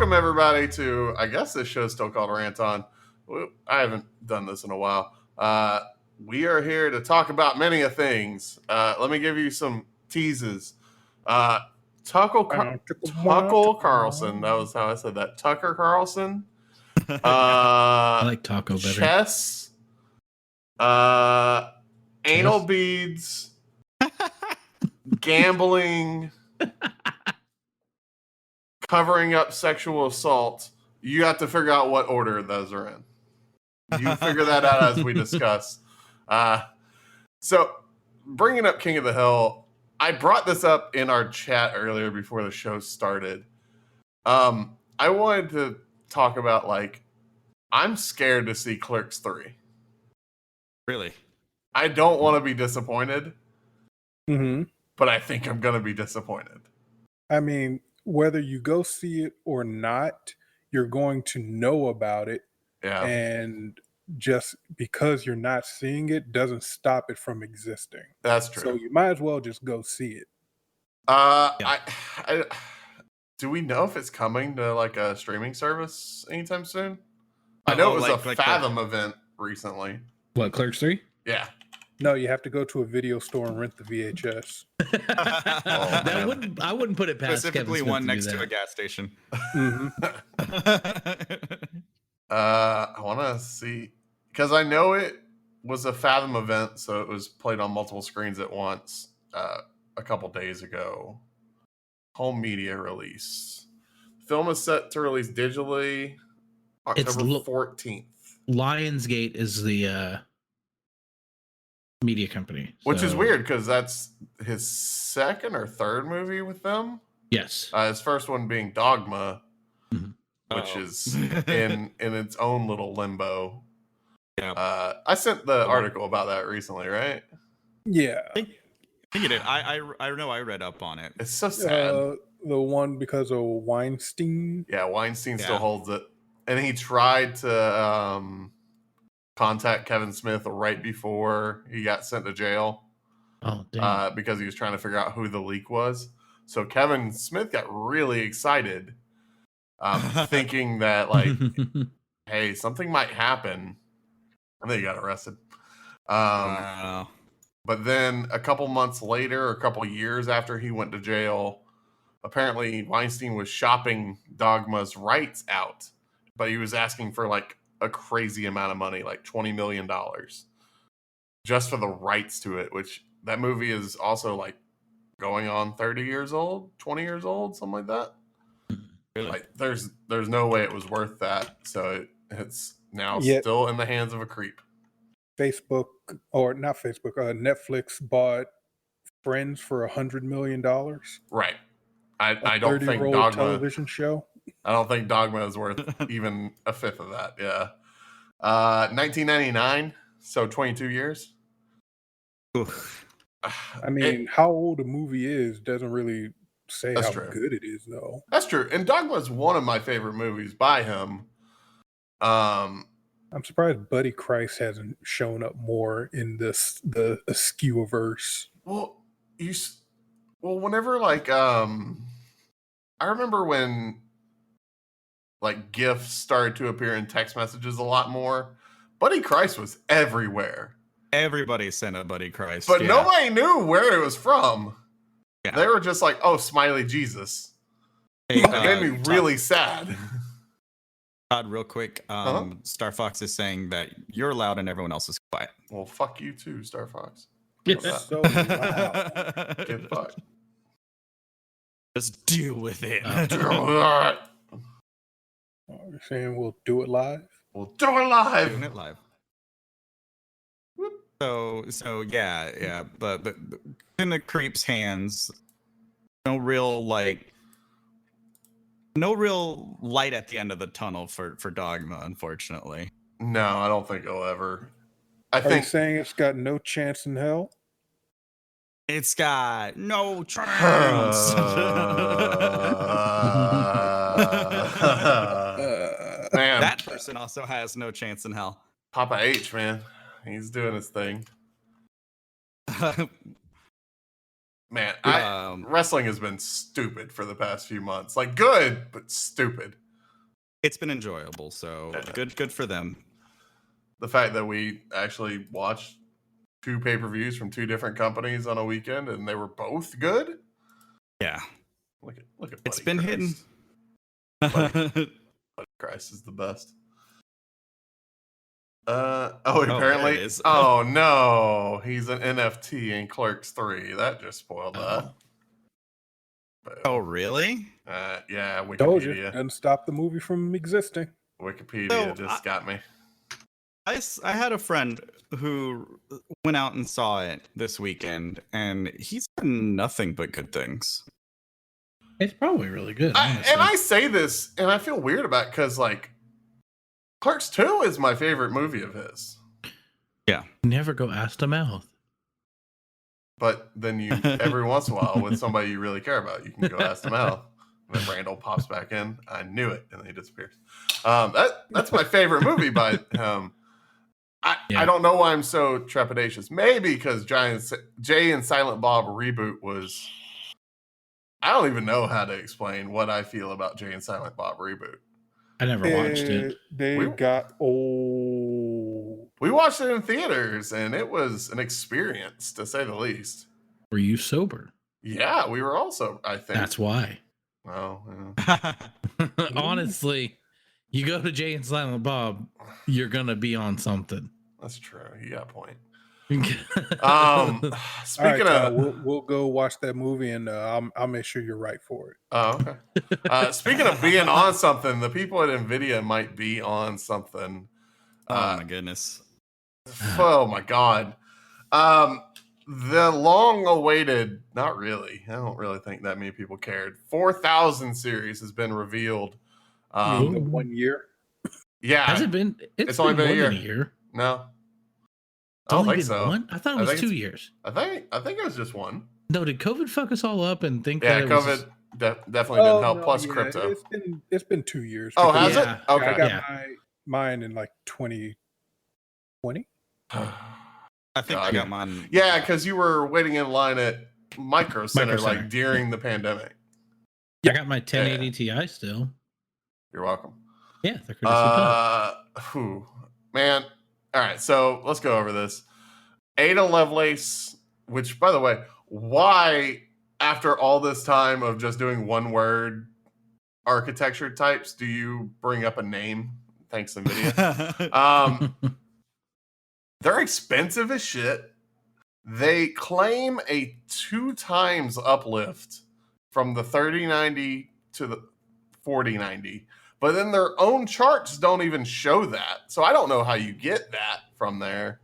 welcome everybody to, I guess this show's still called Rant On. I haven't done this in a while. We are here to talk about many a things. Let me give you some teases. Tucker Carlson, that was how I said that. Tucker Carlson. I like taco better. Chess. Anal beads. Gambling. Covering up sexual assault. You have to figure out what order those are in. You figure that out as we discuss. So, bringing up King of the Hill, I brought this up in our chat earlier before the show started. I wanted to talk about, I'm scared to see Clerks 3. Really? I don't want to be disappointed, but I think I'm going to be disappointed. I mean, whether you go see it or not, you're going to know about it. Yeah. And just because you're not seeing it doesn't stop it from existing. That's true. So you might as well just go see it. Do we know if it's coming to a streaming service anytime soon? I know it was a Fathom event recently. What, Clerks 3? Yeah. No, you have to go to a video store and rent the VHS. I wouldn't put it past specifically Kevin Smith one to next do to that. a gas station. I want to see, because I know it was a Fathom event, so it was played on multiple screens at once a couple days ago. Home media release. Film is set to release digitally October 14th. Lionsgate is the media company. Which is weird, because that's his second or third movie with them. Yes. His first one being Dogma, which is in its own little limbo. Yeah. I sent the article about that recently, right? Yeah. I think you did. I know I read up on it. It's so sad. The one because of Weinstein. Yeah, Weinstein still holds it. And he tried to contact Kevin Smith right before he got sent to jail. Oh, damn. Because he was trying to figure out who the leak was. So Kevin Smith got really excited, thinking that, hey, something might happen. And then he got arrested. Wow. But then a couple months later, a couple years after he went to jail, apparently Weinstein was shopping Dogma's rights out. But he was asking for a crazy amount of money, $20 million, just for the rights to it, which that movie is also going on 30 years old, 20 years old, something like that. Really? There's no way it was worth that. So it's now still in the hands of a creep. Netflix bought Friends for $100 million. Right. I don't think Dogma television show. I don't think Dogma is worth even a fifth of that. Yeah. 1999, so 22 years. Oof. I mean, how old a movie is doesn't really say how good it is, though. That's true. And Dogma is one of my favorite movies by him. I'm surprised Buddy Christ hasn't shown up more in the Askew-averse. Well, whenever I remember when GIFs started to appear in text messages a lot more. Buddy Christ was everywhere. Everybody sent a Buddy Christ. But nobody knew where it was from. Yeah. They were just smiley Jesus. Hey, it made me really sad. Todd, real quick, Star Fox is saying that you're loud and everyone else is quiet. Well, fuck you too, Star Fox. So loud. Get fucked. Just deal with it. You're saying we'll do it live? We'll do it live. Doing it live. So yeah. But in the creep's hands, no real light at the end of the tunnel for Dogma, unfortunately. No, I don't think it'll ever. Are you saying it's got no chance in hell? It's got no chance. Man, that person also has no chance in hell. Papa H, man. He's doing his thing. Man, wrestling has been stupid for the past few months. Good, but stupid. it's been enjoyable. So good for them. The fact that we actually watched 2 pay-per-views from 2 different companies on a weekend and they were both good. Yeah. Look at Buddy It's been Christ. hitting. Buddy Christ is the best. Apparently. there it is. Oh no, he's an NFT in Clerks 3. That just spoiled that. Oh really? Yeah, Told you, Wikipedia. doesn't stop the movie from existing. Wikipedia just got me. I had a friend who went out and saw it this weekend, and he's had nothing but good things. It's probably really good. And I say this, and I feel weird about it because, like, Clerks 2 is my favorite movie of his. Yeah. Never go ass to mouth. But then you, every once in a while, with somebody you really care about, you can go ask them out. And then Randall pops back in. I knew it, and then he disappears. That's my favorite movie by him. I don't know why I'm so trepidatious. Maybe because Jay and Silent Bob reboot was... I don't even know how to explain what I feel about Jay and Silent Bob reboot. I never watched it. They got old. We watched it in theaters, and it was an experience, to say the least. Were you sober? Yeah, we were also, I think. That's why. Well, Honestly, you go to Jay and Silent Bob, you're going to be on something. That's true. You got a point. Speaking of, we'll go watch that movie, and I'll make sure you're right for it. Oh, okay. Speaking of being on something, the people at NVIDIA might be on something. Oh my goodness! Oh my god! The long-awaited, not really. I don't really think that many people cared. 4000 series has been revealed. The 1 year? Yeah. Has it been? It's only been more than a year. No. It's I don't only think been so. one? I thought it was 2 years. I think it was just one. No, did COVID fuck us all up and think Yeah, that COVID definitely didn't help. Plus crypto. It's been 2 years. Oh, has Yeah. it? Okay. I got mine in like 2020. I think I got mine. Yeah, because you were waiting in line at Micro Center Micro Center. like during the pandemic. I got my 1080 Ti still. You're welcome. Yeah, they're crazy. Man. All right, so let's go over this. Ada Lovelace, which, by the way, why, after all this time of just doing one word architecture types, do you bring up a name? Thanks, NVIDIA. They're expensive as shit. They claim a 2 times uplift from the 3090 to the 4090. But then their own charts don't even show that. So I don't know how you get that from there.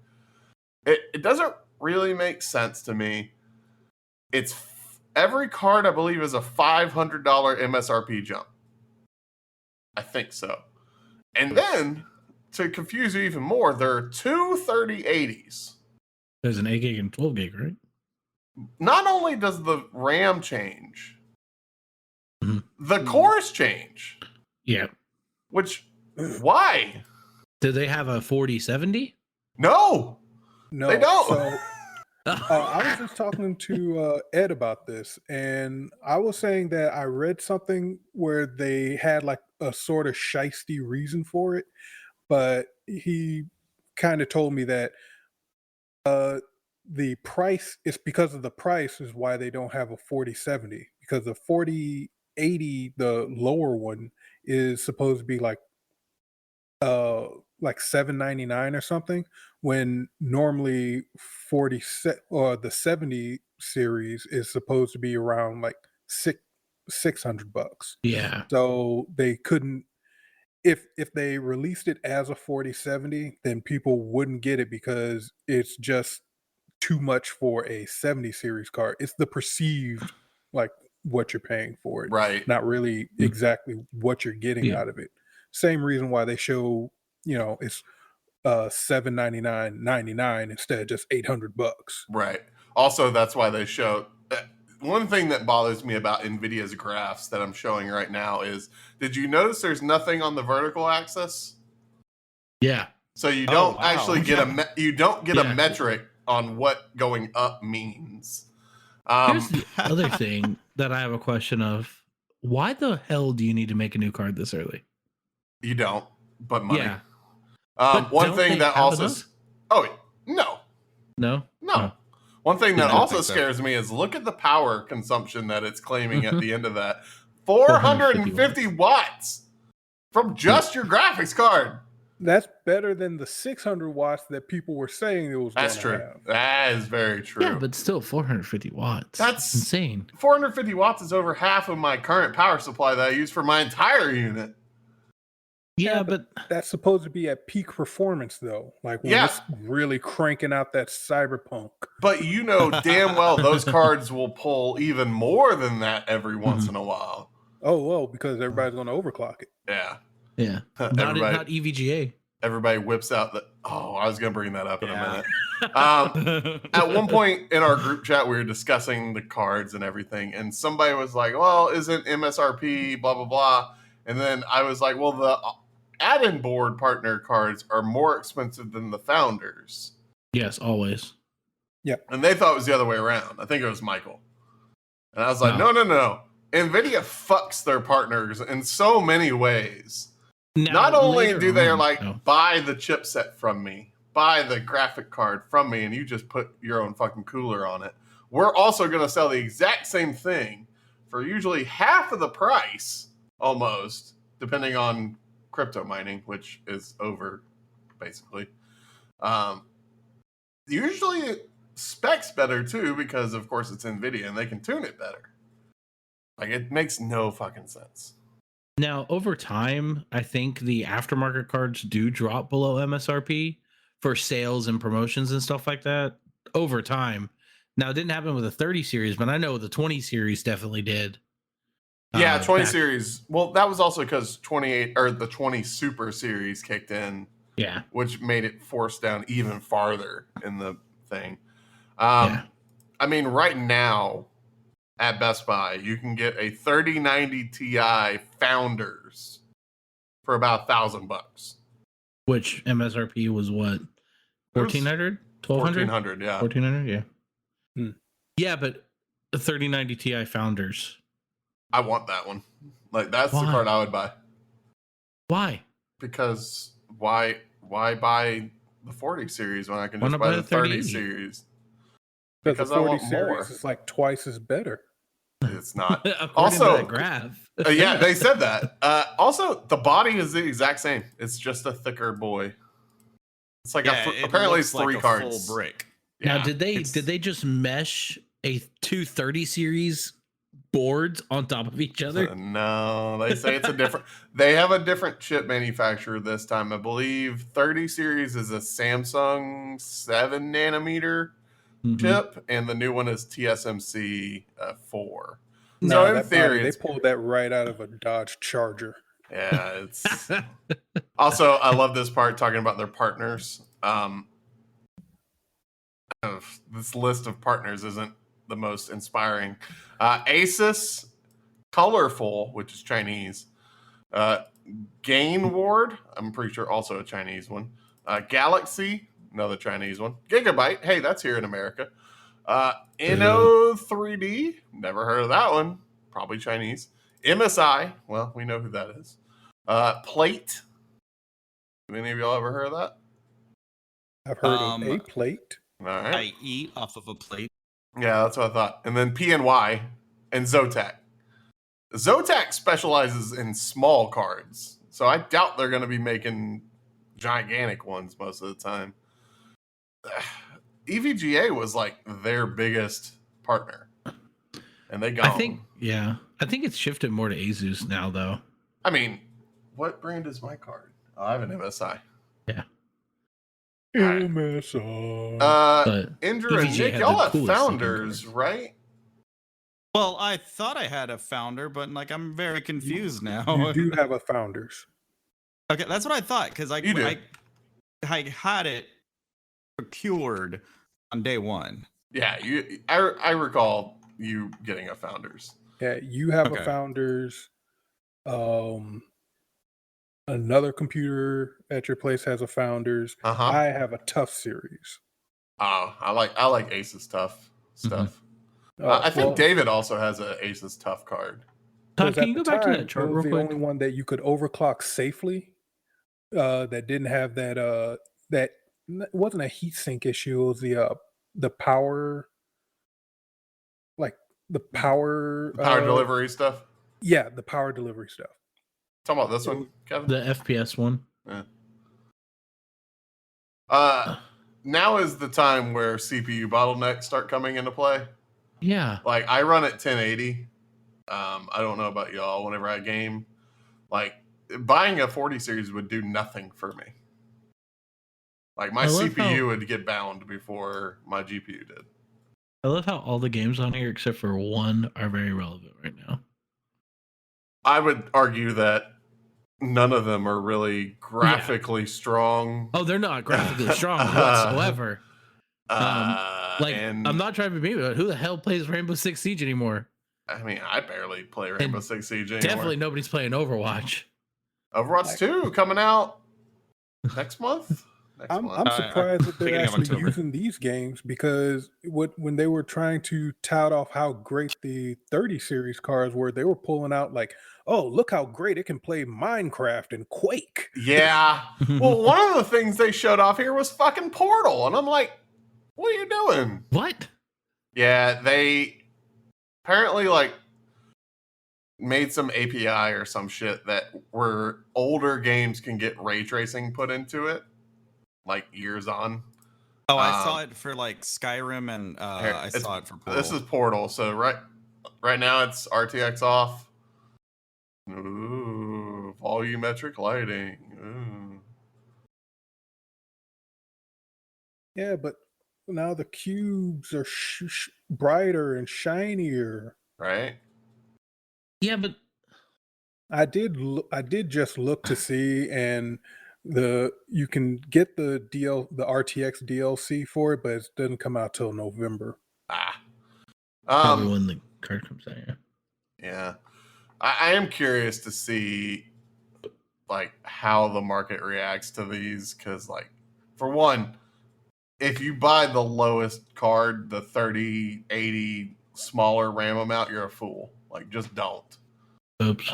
It doesn't really make sense to me. It's every card, I believe, is a $500 MSRP jump. I think so. And then, to confuse you even more, there are 2 3080s. There's an 8 gig and 12 gig, right? Not only does the RAM change, the cores change. Yeah. Which, why? Do they have a 4070? No, they don't. So, I was just talking to Ed about this, and I was saying that I read something where they had like a sort of shiesty reason for it, but he kind of told me that the price is because of the price is why they don't have a 4070, because the 4080, the lower one, is supposed to be like $799 or something, when normally the 70 series is supposed to be around like $600. Yeah. So they couldn't, if they released it as a 4070, then people wouldn't get it because it's just too much for a 70 series card. It's the perceived, like, what you're paying for it, Right. not really exactly what you're getting out of it. Same reason why they show, it's $799.99 instead of just $800. Right. Also, that's why they show. One thing that bothers me about NVIDIA's graphs that I'm showing right now is, did you notice there's nothing on the vertical axis? Yeah. So you don't actually get a metric on what going up means. Here's the other thing that I have a question of. Why the hell do you need to make a new card this early? You don't, but money. Yeah. One don't thing they that have also. enough? Oh, no. No? No. Oh. One thing that I don't also think so. scares me is look at the power consumption that it's claiming at the end of that. 450 450 watts from just your graphics card. That's better than the 600 watts that people were saying it was going That's to true. have. That is very true. Yeah, but still 450 watts. That's insane. 450 watts is over half of my current power supply that I use for my entire unit. Yeah, but that's supposed to be at peak performance, though. Like when it's really cranking out that cyberpunk. But you know damn well those cards will pull even more than that every once in a while. Oh, well, because everybody's going to overclock it. Yeah. Yeah. Not EVGA. Everybody whips out the. Oh, I was going to bring that up in a minute. At one point in our group chat, we were discussing the cards and everything, and somebody was like, well, isn't MSRP, blah, blah, blah. And then I was like, well, the add-in board partner cards are more expensive than the founders. Yes, always. Yeah. And they thought it was the other way around. I think it was Michael. And I was like, no. NVIDIA fucks their partners in so many ways. Now, not only do they buy the chipset from me, buy the graphic card from me, and you just put your own fucking cooler on it, we're also going to sell the exact same thing for usually half of the price, almost, depending on crypto mining, which is over, basically. Usually it specs better, too, because, of course, it's NVIDIA, and they can tune it better. Like, it makes no fucking sense. Now, over time, I think the aftermarket cards do drop below MSRP for sales and promotions and stuff like that over time. Now, it didn't happen with the 30 series, but I know the 20 series definitely did. Yeah, 20 series. Well, that was also because 28 or the 20 Super series kicked in. Yeah. Which made it force down even farther in the thing. I mean, right now at Best Buy, you can get a 3090 Ti Founders for about $1,000. Which MSRP was what? 1,400? 1,200? 1,400, yeah. 1,400, yeah. Yeah, but the 3090 Ti Founders. I want that one. Like, that's the card I would buy. Why? Because why buy the 40 series when I can just buy the 30 series? Because the 40 series is like twice as better. It's not. Also, to that graph. Yeah, they said that. Also, the body is the exact same. It's just a thicker boy. It's like apparently it's 3 cards. Full brick. Yeah, now, did they just mesh a 230 series boards on top of each other? No, they say it's a different. They have a different chip manufacturer this time. I believe 30 series is a Samsung 7 nanometer chip, and the new one is TSMC 4. No, so in theory, they pulled that right out of a Dodge Charger. Yeah, it's also I love this part talking about their partners. This list of partners isn't the most inspiring. Asus, Colorful, which is Chinese. Gainward, I'm pretty sure also a Chinese one. Galaxy, another Chinese one. Gigabyte, hey, that's here in America. Inno3D, never heard of that one. Probably Chinese. MSI, well, we know who that is. Plate. Have any of y'all ever heard of that? I've heard of a plate. All right. I eat off of a plate. Yeah, that's what I thought. And then PNY and Zotac. Zotac specializes in small cards, so I doubt they're going to be making gigantic ones most of the time. EVGA was like their biggest partner, and they got. I think it's shifted more to Asus now, though. I mean, what brand is my card? Oh, I have an MSI. Yeah. MSI. Indra and Nick, y'all have Founders, right? Well, I thought I had a Founder, but like I'm very confused now. You do have a Founders. Okay, that's what I thought because I had it procured on day one. Yeah, I recall you getting a Founders. Yeah, you have a Founders. Another computer at your place has a Founders. I have a Tough series. Oh, I like Asus Tough stuff. I think David also has an Asus Tough card. because can at you the go back to that time, it chart was real the quick? only one that you could overclock safely. That didn't have that it wasn't a heatsink issue. It was the power, like the power Power delivery stuff. Yeah, the power delivery stuff. Talking about this It one, was- Kevin. The FPS one. Yeah. Now is the time where CPU bottlenecks start coming into play. Yeah. Like I run at 1080. I don't know about y'all. Whenever I game, like buying a 40 series would do nothing for me. Like my I love CPU how- would get bound before my GPU did. I love how all the games on here, except for one, are very relevant right now. I would argue that none of them are really graphically strong. Oh, they're not graphically strong whatsoever. And I'm not trying to be, but who the hell plays Rainbow Six Siege anymore? I mean, I barely play Rainbow Six Siege anymore. Definitely nobody's playing Overwatch. Overwatch 2 coming out next month. I'm surprised that they're beginning of actually October. using these games because when they were trying to tout off how great the 30 series cars were, they were pulling out like, oh, look how great it can play Minecraft and Quake. Yeah. Well, one of the things they showed off here was fucking Portal, and I'm like, what are you doing? What? Yeah, they apparently like made some API or some shit that where older games can get ray tracing put into it, like years on. Oh, I saw it for like Skyrim, and Here, I saw it for Portal. This is Portal. So right now it's RTX off. Ooh, volumetric lighting. Ooh. Yeah, but now the cubes are brighter and shinier. Right? Yeah, but I did just look to see, and you can get the RTX DLC for it, but it doesn't come out till November. probably when the card comes out. Yeah. Yeah. I am curious to see like how the market reacts to these because like for one, if you buy the lowest card, the 3080 smaller RAM amount, you're a fool. Like just don't. Oops.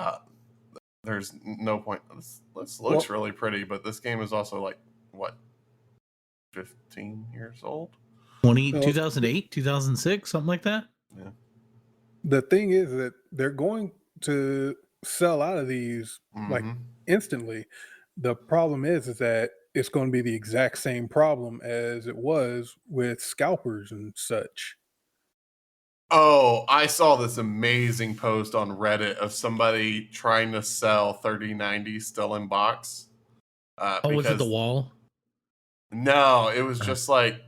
There's no point. This looks really pretty, but this game is also like what 15 years old? 2008, 2006, something like that. Yeah. The thing is that they're going to sell out of these like instantly. The problem is that it's going to be the exact same problem as it was with scalpers and such. Oh, I saw this amazing post on Reddit of somebody trying to sell 3090 still in box. Was it the wall? No, it was just like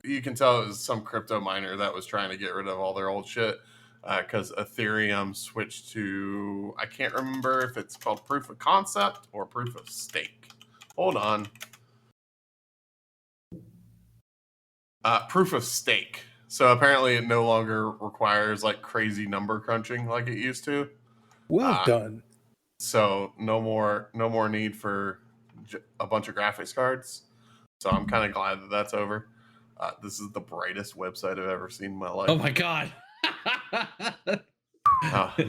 you can tell it was some crypto miner that was trying to get rid of all their old shit because Ethereum switched to, I can't remember if it's called proof of concept or proof of stake. Hold on. Proof of stake. So apparently it no longer requires like crazy number crunching like it used to. Well done. So no more need for a bunch of graphics cards. So I'm kind of glad that that's over. This is the brightest website I've ever seen in my life. Oh my god!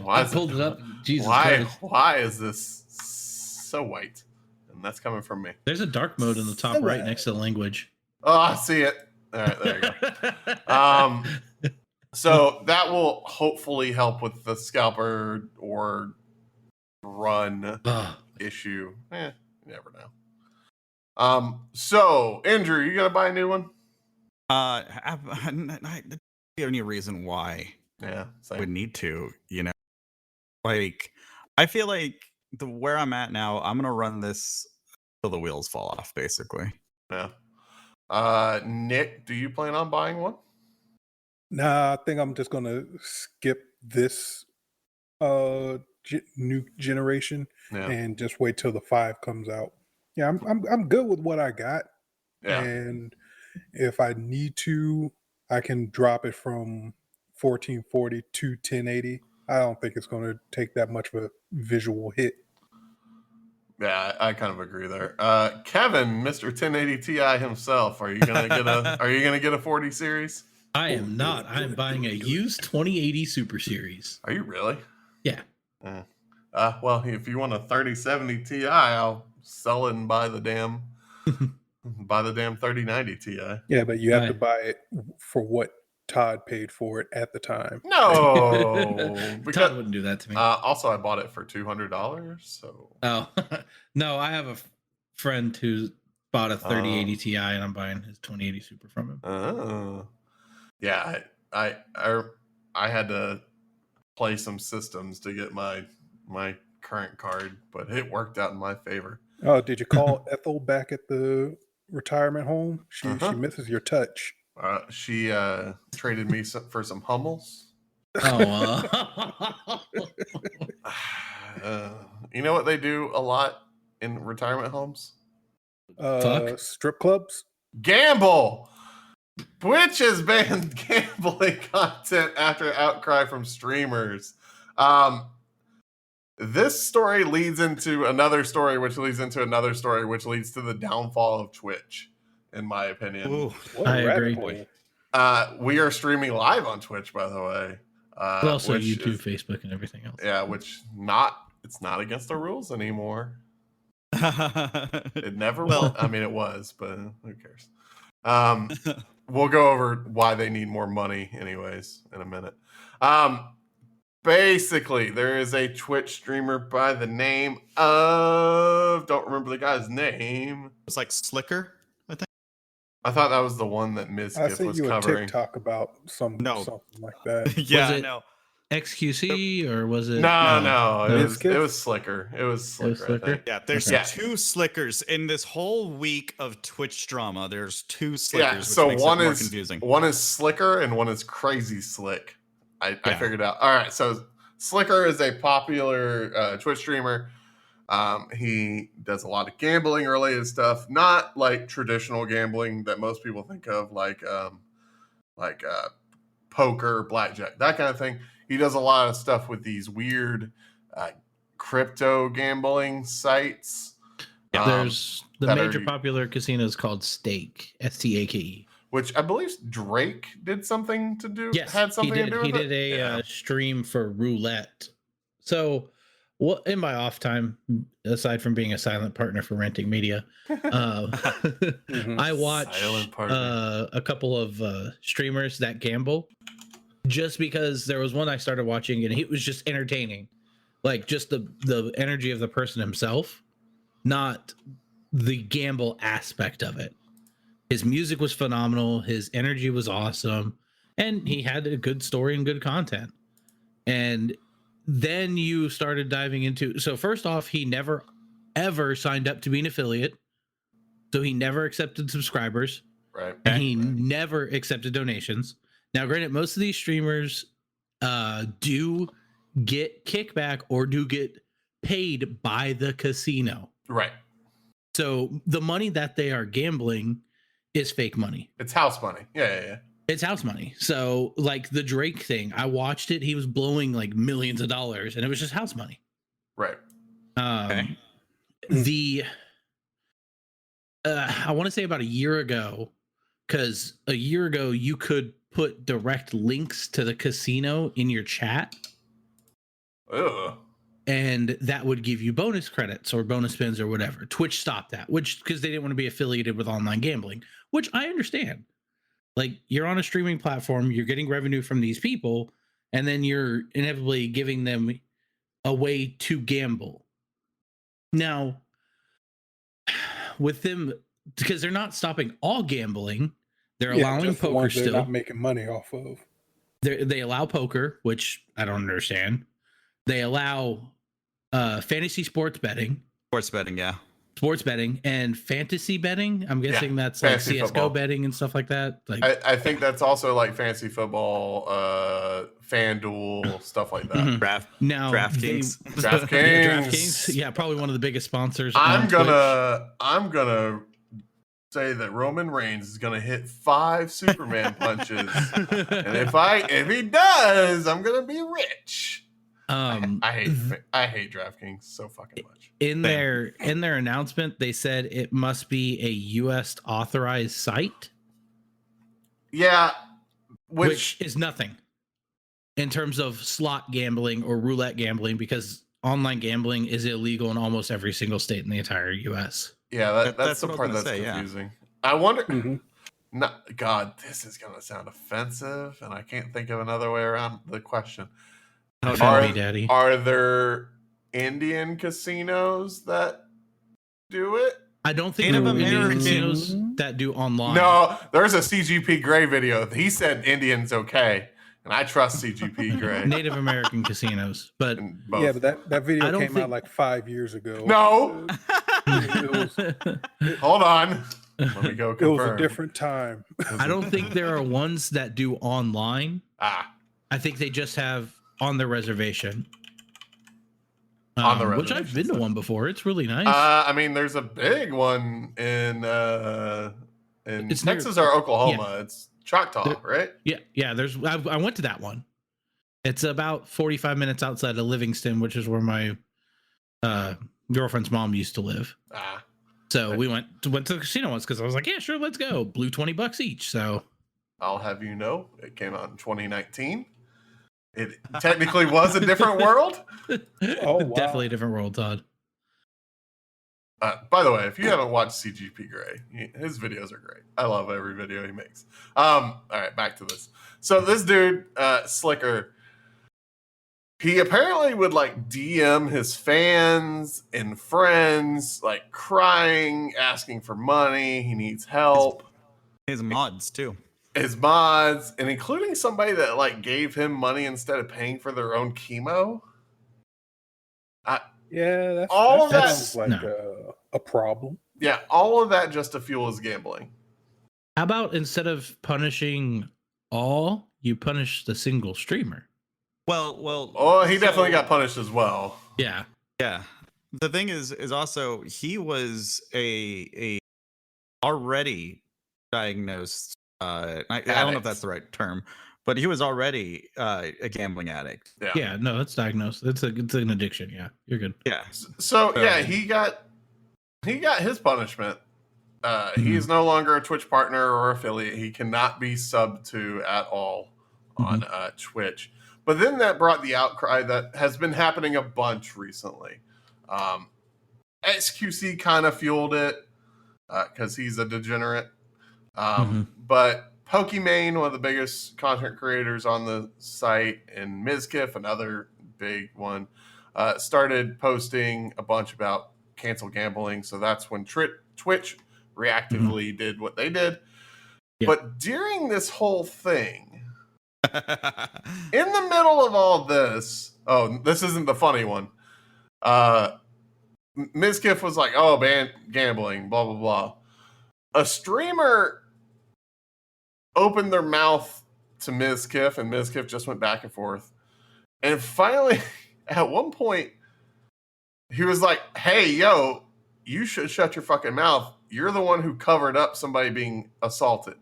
Why I pulled it up. Jesus why? Christ! Why is this so white? And that's coming from me. There's a dark mode in the top right next to the language. Oh, I see it. All right, there you go. So that will hopefully help with the scalper or run issue. You never know. So Andrew, you gonna buy a new one? I don't have any reason why Yeah, I would need to, you know. Like, I feel like where I'm at now, I'm gonna run this till the wheels fall off, basically. Yeah. Nick, do you plan on buying one? Nah, I think I'm just gonna skip this new generation and just wait till the 5 comes out. Yeah, I'm good with what I got. Yeah. And if I need to, I can drop it from 1440 to 1080. I don't think it's going to take that much of a visual hit. Yeah, I kind of agree there. Kevin, Mr. 1080 Ti himself, are you gonna get a 40 series? I am not. I'm buying a used 2080 Super Series. Are you really? Yeah. Well, if you want a 3070 Ti, I'll sell it and buy the damn 3090 Ti. Yeah, but you have to Right. buy it for what Todd paid for it at the time. No, Todd because wouldn't do that to me. also I bought it for $200. So Oh no, I have a friend who bought a 3080 Ti, and I'm buying his 2080 Super from him. Yeah, I had to play some systems to get my current card, but it worked out in my favor. Oh, did you call Ethel back at the retirement home? She misses your touch. She traded me for some Hummels. Oh, You know what they do a lot in retirement homes? Fuck. Strip clubs? Gamble! Twitch has banned gambling content after outcry from streamers. This story leads into another story, which leads into another story, which leads to the downfall of Twitch, in my opinion. Ooh, What a I rabbit agree. hole. We are streaming live on Twitch, by the way. but also which YouTube, is- Facebook, and everything else. Yeah, it's not against the rules anymore. It never was. I mean, it was, but who cares? We'll go over why they need more money, anyways, in a minute. Basically, there is a Twitch streamer by the name of, don't remember the guy's name. it's like Slicker, I think. I thought that was the one that Ms. I Giff sent was you a covering. TikTok about something like that. Yeah, Was I it- know. XQC or was it? No, No. it Ms. Giff? was Slicker. It was Slicker, I Slicker? think. Yeah, there's Okay. two Slickers in this whole week of Twitch drama. There's two Slickers, Yeah, which so makes one it more is confusing. one is Slicker and one is Crazy Slick. I Yeah. figured out. All right, so Slicker is a popular Twitch streamer. He does a lot of gambling related stuff, not like traditional gambling that most people think of, like poker, blackjack, that kind of thing. He does a lot of stuff with these weird crypto gambling sites. There's the that major are- popular casinos called Stake, STAKE. which I believe Drake did something to do. Yes, had something he to did. do He with did it. a stream for roulette. So, what in my off time, aside from being a silent partner for renting media, I watch Silent partner. a couple of streamers that gamble. Just because there was one I started watching and it was just entertaining, like just the energy of the person himself, not the gamble aspect of it. His music was phenomenal. His energy was awesome. And he had a good story and good content. And then you started diving into, so first off, he never ever signed up to be an affiliate. So he never accepted subscribers. Right. And he never accepted donations. Now, granted, most of these streamers do get kickback or do get paid by the casino. Right. So the money that they are gambling is fake money. It's house money. Yeah. It's house money. So like the Drake thing, I watched it. He was blowing like millions of dollars and it was just house money. Right. Okay. I want to say about a year ago, because a year ago you could put direct links to the casino in your chat. Ugh. And that would give you bonus credits or bonus spins or whatever. Twitch stopped that, which because they didn't want to be affiliated with online gambling, which I understand. Like you're on a streaming platform, you're getting revenue from these people, and then you're inevitably giving them a way to gamble. Now, with them, because they're not stopping all gambling, they're allowing just the poker ones they're still. not making money off of. They allow poker, which I don't understand. They allow fantasy sports betting, sports betting, and fantasy betting. I'm guessing that's like fantasy CS:GO football. betting and stuff like that. Like I think that's also like fantasy football, FanDuel, stuff like that. Mhm. Now DraftKings. DraftKings. Yeah, DraftKings. Yeah, probably one of the biggest sponsors. I'm on gonna say that Roman Reigns is gonna hit 5 Superman punches, and if he does, I'm gonna be rich. Twitch. I hate DraftKings so fucking much. In their announcement, they said it must be a U.S. authorized site, Yeah, which is nothing. in terms of slot gambling or roulette gambling, because online gambling is illegal in almost every single state in the entire U.S. Yeah, that's That's the what I was part gonna that's say, yeah. confusing. I wonder. Mhm. No, God, this is gonna sound offensive, and I can't think of another way around the question. Oh, Offend no. me, Daddy. Are there Indian casinos that do it? I don't think Native there are Indian American- casinos that do online. No, there's a CGP Grey video. He said Indian's okay, and I trust CGP Grey. Native American casinos, but And both. Yeah, but that video I don't came think- out like 5 years ago. No. It was Hold on. Let me go it was a confirm. different time. I don't think there are ones that do online. Ah, I think they just have on their reservation. On the which I've been to one before. It's really nice. I mean, there's a big one in It's near- Texas or Oklahoma. It's Choctaw, There- right? yeah. I went to that one. It's about 45 minutes outside of Livingston, which is where my girlfriend's mom used to live. Ah, So we went to the casino once because I was like, yeah, sure, let's go. Blew $20 each. So I'll have you know, it came out in 2019. It technically was a different world. Oh, wow. Definitely a different world, Todd. By the way, if you haven't watched CGP Grey, his videos are great. I love every video he makes. All right, back to this. So this dude, Slicker, he apparently would like DM his fans and friends, like crying, asking for money. He needs help. His mods too. His mods, and including somebody that like gave him money instead of paying for their own chemo. Yeah, that's All of that that- sounds like a problem. Yeah, all of that just to fuel his gambling. How about instead of punishing all, you punish the single streamer? Well. Oh, he so- definitely got punished as well. Yeah. Yeah. The thing is also he was a already diagnosed. I don't know if Addict. that's the right term, but he was already a gambling addict. Yeah, no, that's diagnosed. It's an addiction. Yeah, you're good. Yeah. So yeah, he got his punishment. He is no longer a Twitch partner or affiliate. He cannot be subbed to at all on Twitch. But then that brought the outcry that has been happening a bunch recently. XQC kind of fueled it because he's a degenerate. But Pokimane, one of the biggest content creators on the site, and Mizkif, another big one, started posting a bunch about cancel gambling. So that's when Twitch reactively did what they did. Yeah. But during this whole thing, in the middle of all this, this isn't the funny one. Mizkif was like, "Oh, ban gambling, blah blah blah." A streamer opened their mouth to Mizkif, and Mizkif just went back and forth. And finally, at one point, he was like, "Hey, yo, you should shut your fucking mouth. You're the one who covered up somebody being assaulted."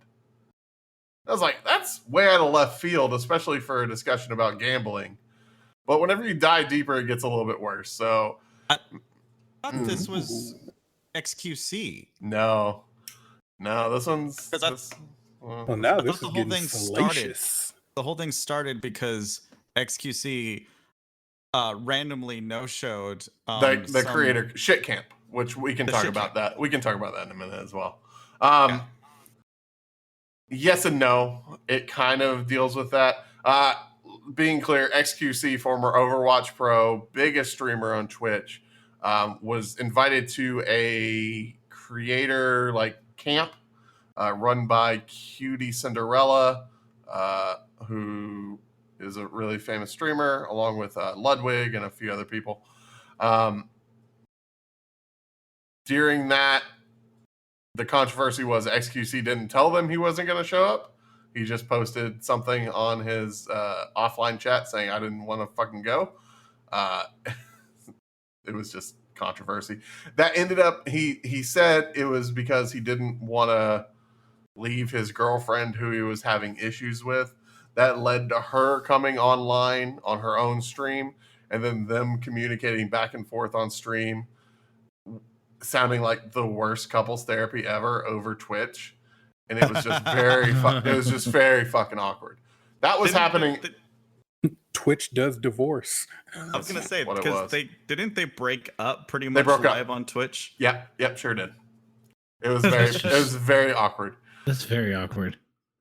I was like, that's way out of left field, especially for a discussion about gambling. But whenever you dive deeper, it gets a little bit worse. So, I thought this was XQC. no, this one's. 'Cause I- this- Well, now I this thought is the whole getting thing started. salacious. The whole thing started because XQC randomly no-showed the some- creator shit camp, which we can The talk shit about camp. that. We can talk about that in a minute as well. Yeah. Yes and no. It kind of deals with that. Being clear, XQC, former Overwatch Pro, biggest streamer on Twitch, was invited to a creator like camp run by Cutie Cinderella, who is a really famous streamer, along with Ludwig and a few other people. During that, the controversy was XQC didn't tell them he wasn't going to show up. He just posted something on his offline chat saying, "I didn't want to fucking go." It was just controversy. That ended up, he said it was because he didn't want to leave his girlfriend who he was having issues with. That led to her coming online on her own stream, and then them communicating back and forth on stream, sounding like the worst couples therapy ever over Twitch. And it was just very fucking awkward. That was happening. Twitch does divorce. I was gonna say what it because was. they break up pretty much broke up. live on Twitch. Yep, sure did. It was very awkward. That's very awkward.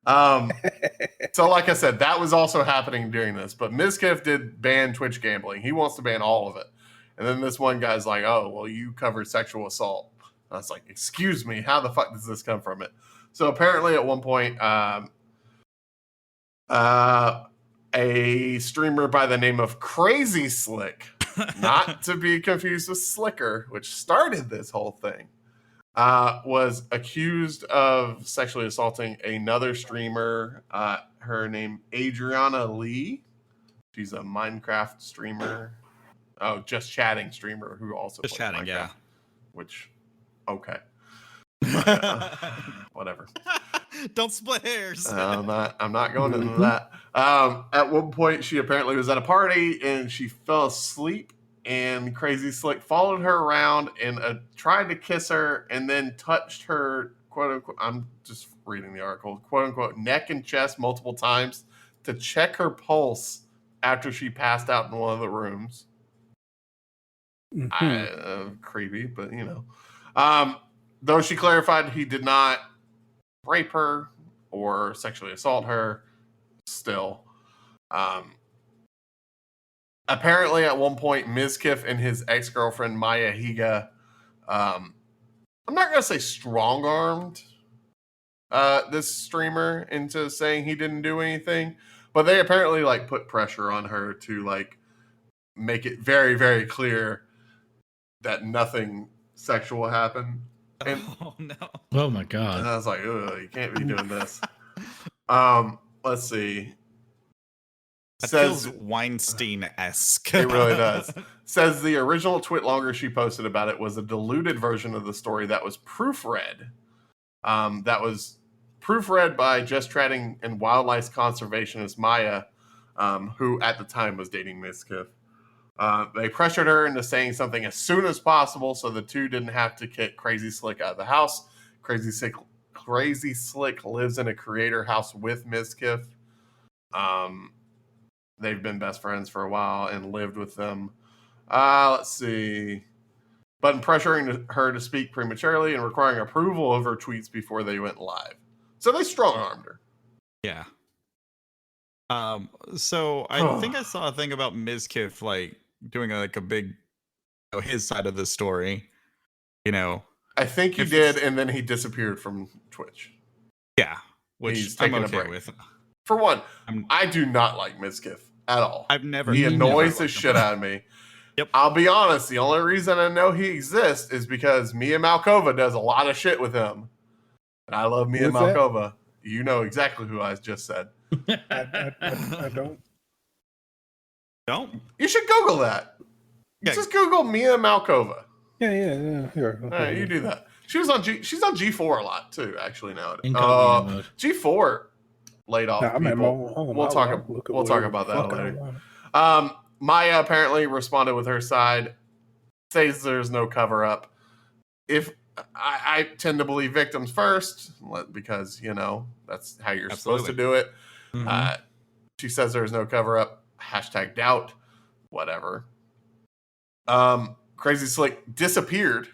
So like I said, that was also happening during this, but Mizkif did ban Twitch gambling. He wants to ban all of it. And then this one guy's like, oh, well, you covered sexual assault. And I was like, excuse me, how the fuck does this come from it? So apparently at one point, a streamer by the name of Crazy Slick, not to be confused with Slicker, which started this whole thing, was accused of sexually assaulting another streamer. Her name Adriana Lee. She's a Minecraft streamer. Oh, just chatting streamer who also Just plays chatting, Minecraft, yeah. Which, okay, whatever. Don't split hairs. I'm not going into that. At one point, she apparently was at a party and she fell asleep. And Crazy Slick followed her around and tried to kiss her, and then touched her, quote unquote. I'm just reading the article, quote unquote, neck and chest multiple times to check her pulse after she passed out in one of the rooms. Creepy, but you know. Though she clarified he did not rape her or sexually assault her, still. Apparently, at one point, Mizkif and his ex-girlfriend, Maya Higa, I'm not going to say strong-armed this streamer into saying he didn't do anything, but they apparently like put pressure on her to like make it very, very clear that nothing sexual happened. And, Oh no! Oh my god! And I was like, ugh, you can't be doing this. Let's see. That feels Weinstein-esque. It really does. Says the original Twitlonger she posted about it was a diluted version of the story that was proofread. That was proofread by Just Chatting and Wildlife Conservationist Maya, who at the time was dating Mizkif. They pressured her into saying something as soon as possible so the two didn't have to kick Crazy Slick out of the house. Crazy Slick lives in a creator house with Mizkif. They've been best friends for a while and lived with them. Let's see. But in pressuring her to speak prematurely and requiring approval of her tweets before they went live. So they strong-armed her. Yeah. So I think I saw a thing about Mizkif like doing like a big, his side of the story. You know, I think he did, and then he disappeared from Twitch. Yeah, which I'm okay with. For one, I do not like Mizkif at all. He annoys the shit out of me. Yep. I'll be honest, the only reason I know he exists is because Mia Malkova does a lot of shit with him. And I love Mia Malkova. You know exactly who I just said. I don't. Don't? You should Google that. Yeah. Just Google Mia Malkova. Yeah. Here. All right, you do that. She's on G4 a lot too, actually now. Incognito mode. G4 laid off people. We'll talk about that later. Maya apparently responded with her side, says there's no cover up. If I tend to believe victims first because that's how you're supposed to do it. Mm-hmm. She says there's no cover up. #doubt. Whatever. Crazy Slick disappeared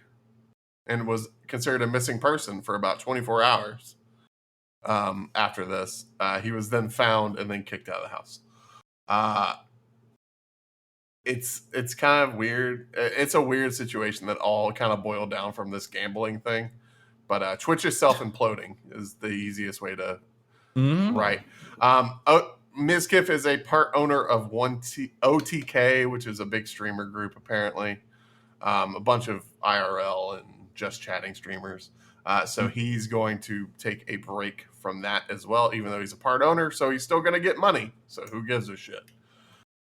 and was considered a missing person for about 24 hours. After this, he was then found and then kicked out of the house. It's kind of weird. It's a weird situation that all kind of boiled down from this gambling thing. But Twitch is self-imploding is the easiest way to write. Mizkif is a part owner of OTK, which is a big streamer group apparently. A bunch of IRL and Just Chatting streamers. So he's going to take a break from that as well, even though he's a part owner. So he's still going to get money. So who gives a shit?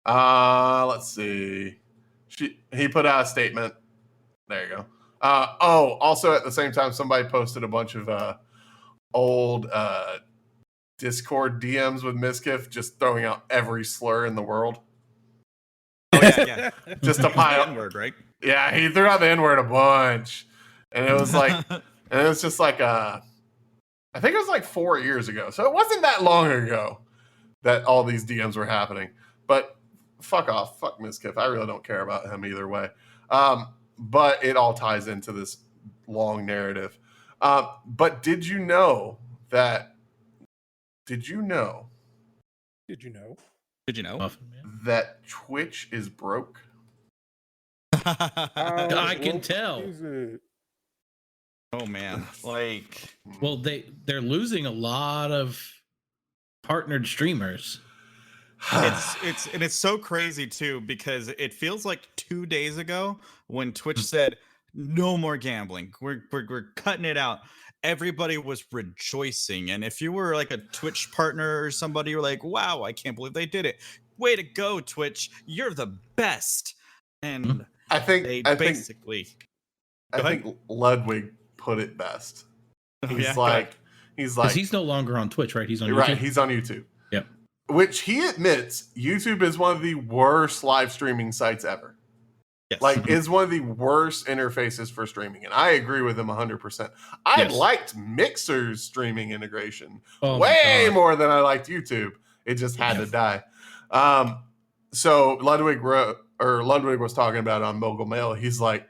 Let's see. He put out a statement. There you go. Also at the same time, somebody posted a bunch of old Discord DMs with Mizkif, just throwing out every slur in the world. Oh yeah. Just a pile. N-word, right? Yeah, he threw out the N-word a bunch. And it was like, I think it was like 4 years ago. So it wasn't that long ago that all these DMs were happening. But fuck off. Fuck Mizkif. I really don't care about him either way. But it all ties into this long narrative. But did you know that that Twitch is broke? I can tell. Oh man, like, Well, they're losing a lot of partnered streamers. it's so crazy too, because it feels like 2 days ago when Twitch said no more gambling, we're cutting it out, everybody was rejoicing. And if you were like a Twitch partner or somebody, you're like, wow, I can't believe they did it, way to go, Twitch, you're the best. And I think Ludwig put it best. He's like Because he's no longer on Twitch, right? He's on YouTube. Right, he's on YouTube. Yep. Which he admits YouTube is one of the worst live streaming sites ever. Yes. Like, is one of the worst interfaces for streaming. And I agree with him 100%. I liked Mixer's streaming integration way more than I liked YouTube. It just had to die. So Ludwig was talking about it on Mogul Mail. He's like,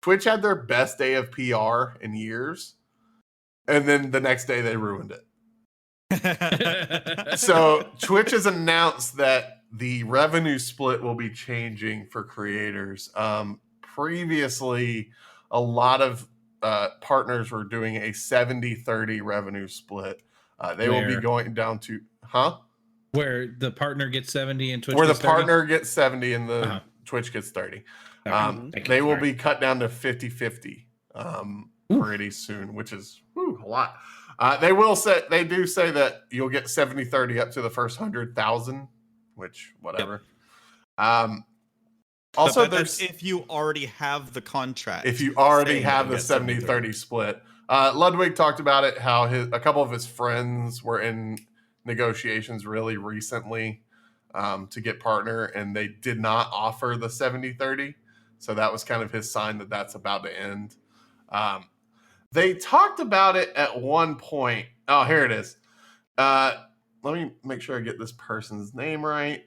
Twitch had their best day of PR in years, and then the next day they ruined it. So Twitch has announced that the revenue split will be changing for creators. Previously, a lot of partners were doing a 70-30 revenue split. They will be going down to, where the partner gets 70 and Twitch where the gets 30? Partner gets 70 and the Twitch gets 30. They will be cut down to 50-50 pretty soon, which is a lot. They do say that you'll get 70-30 up to the first 100,000, which whatever. Also, there's if you already have the contract. If you already have the 70-30 split. Ludwig talked about it, how a couple of his friends were in negotiations really recently to get partner, and they did not offer the 70-30. So that was kind of his sign that that's about to end. They talked about it at one point. Oh, here it is. Let me make sure I get this person's name right.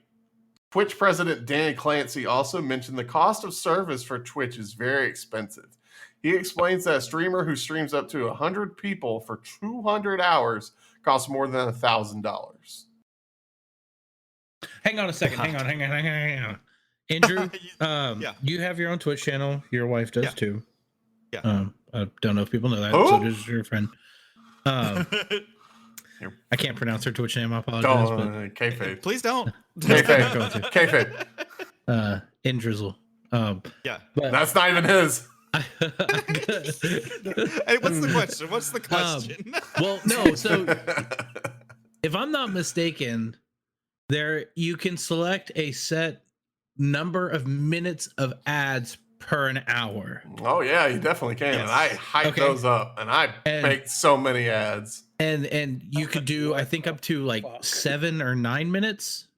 Twitch president Dan Clancy also mentioned the cost of service for Twitch is very expensive. He explains that a streamer who streams up to 100 people for 200 hours costs more than $1,000. Hang on a second. Hang on. Andrew, you have your own Twitch channel. Your wife does too. Yeah. I don't know if people know that. Who? So does your friend. I can't pronounce her Twitch name. I apologize. Kayfabe. Please don't. Kayfabe. Indrizzle. Yeah. But That's not even his. Hey, what's the question? What's the question? Well, no. So if I'm not mistaken, you can select a set number of minutes of ads per an hour. Oh yeah, you definitely can. And I hype those up, and I make so many ads. And you could do, I think, up to like 7 or 9 minutes.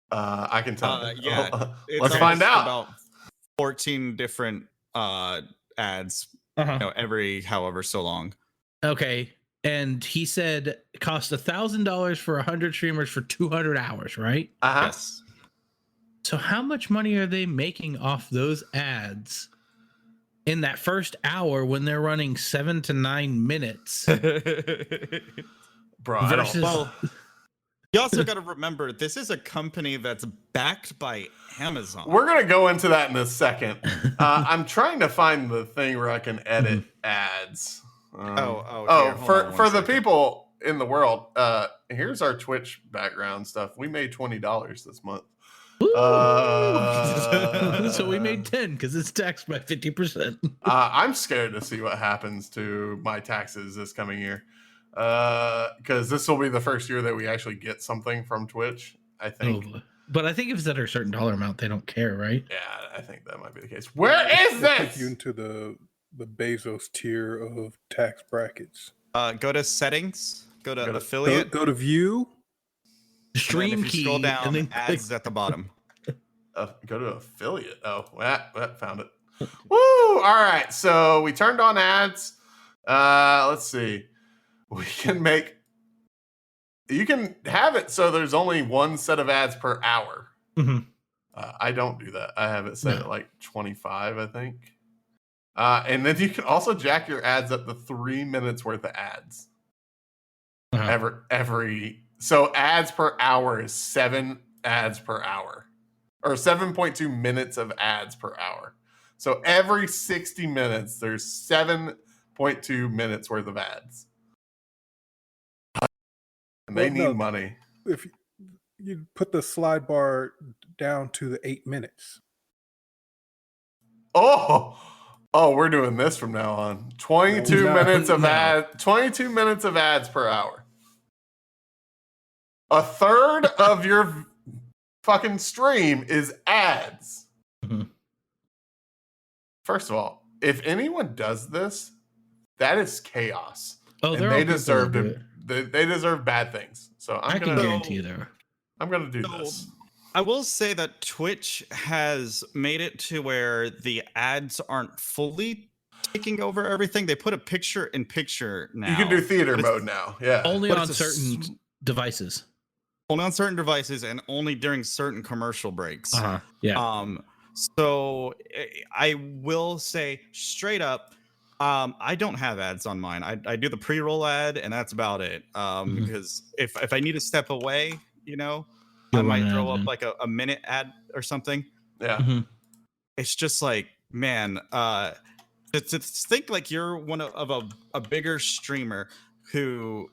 I can tell. Yeah, let's find out. About 14 different ads, every however so long. Okay, and he said it cost $1,000 for 100 streamers for 200 hours, right? Yes. So how much money are they making off those ads in that first hour when they're running 7 to 9 minutes? Bro, versus... You also got to remember, this is a company that's backed by Amazon. We're going to go into that in a second. I'm trying to find the thing where I can edit ads. For the people in the world, here's our Twitch background stuff. We made $20 this month. So we made 10 because it's taxed by 50%. I'm scared to see what happens to my taxes this coming year, because this will be the first year that we actually get something from Twitch, I think. But I think if it's at a certain dollar amount, they don't care, right? Yeah, I think that might be the case. Where is this? You into the Bezos tier of tax brackets. Go to settings. Go to affiliate. Go to view. Stream key. Scroll down. And then ads at the bottom. Go to affiliate. Oh, that found it. Woo! All right, so we turned on ads. Let's see. You can have it so there's only one set of ads per hour. Mm-hmm. I don't do that. I have it set at like 25, I think. And then you can also jack your ads up to 3 minutes worth of ads. So ads per hour is 7 ads per hour, or 7.2 minutes of ads per hour. So every 60 minutes, there's 7.2 minutes worth of ads. And they need money. If you put the slide bar down to the 8 minutes. Oh, we're doing this from now on. 22 minutes of ads. 22 minutes of ads per hour. A third of your fucking stream is ads. Mm-hmm. First of all, if anyone does this, that is chaos. Oh, and they deserve they deserve bad things. So I can guarantee there. I'm gonna do this. I will say that Twitch has made it to where the ads aren't fully taking over everything. They put a picture-in-picture now. You can do theater mode now. Yeah. Only on certain devices. Only on certain devices and only during certain commercial breaks. Yeah. So I will say straight up, I don't have ads on mine. I do the pre-roll ad and that's about it. Because if I need to step away, I might throw up like a minute ad or something. Yeah. It's just like, man, to think like you're one of a bigger streamer who,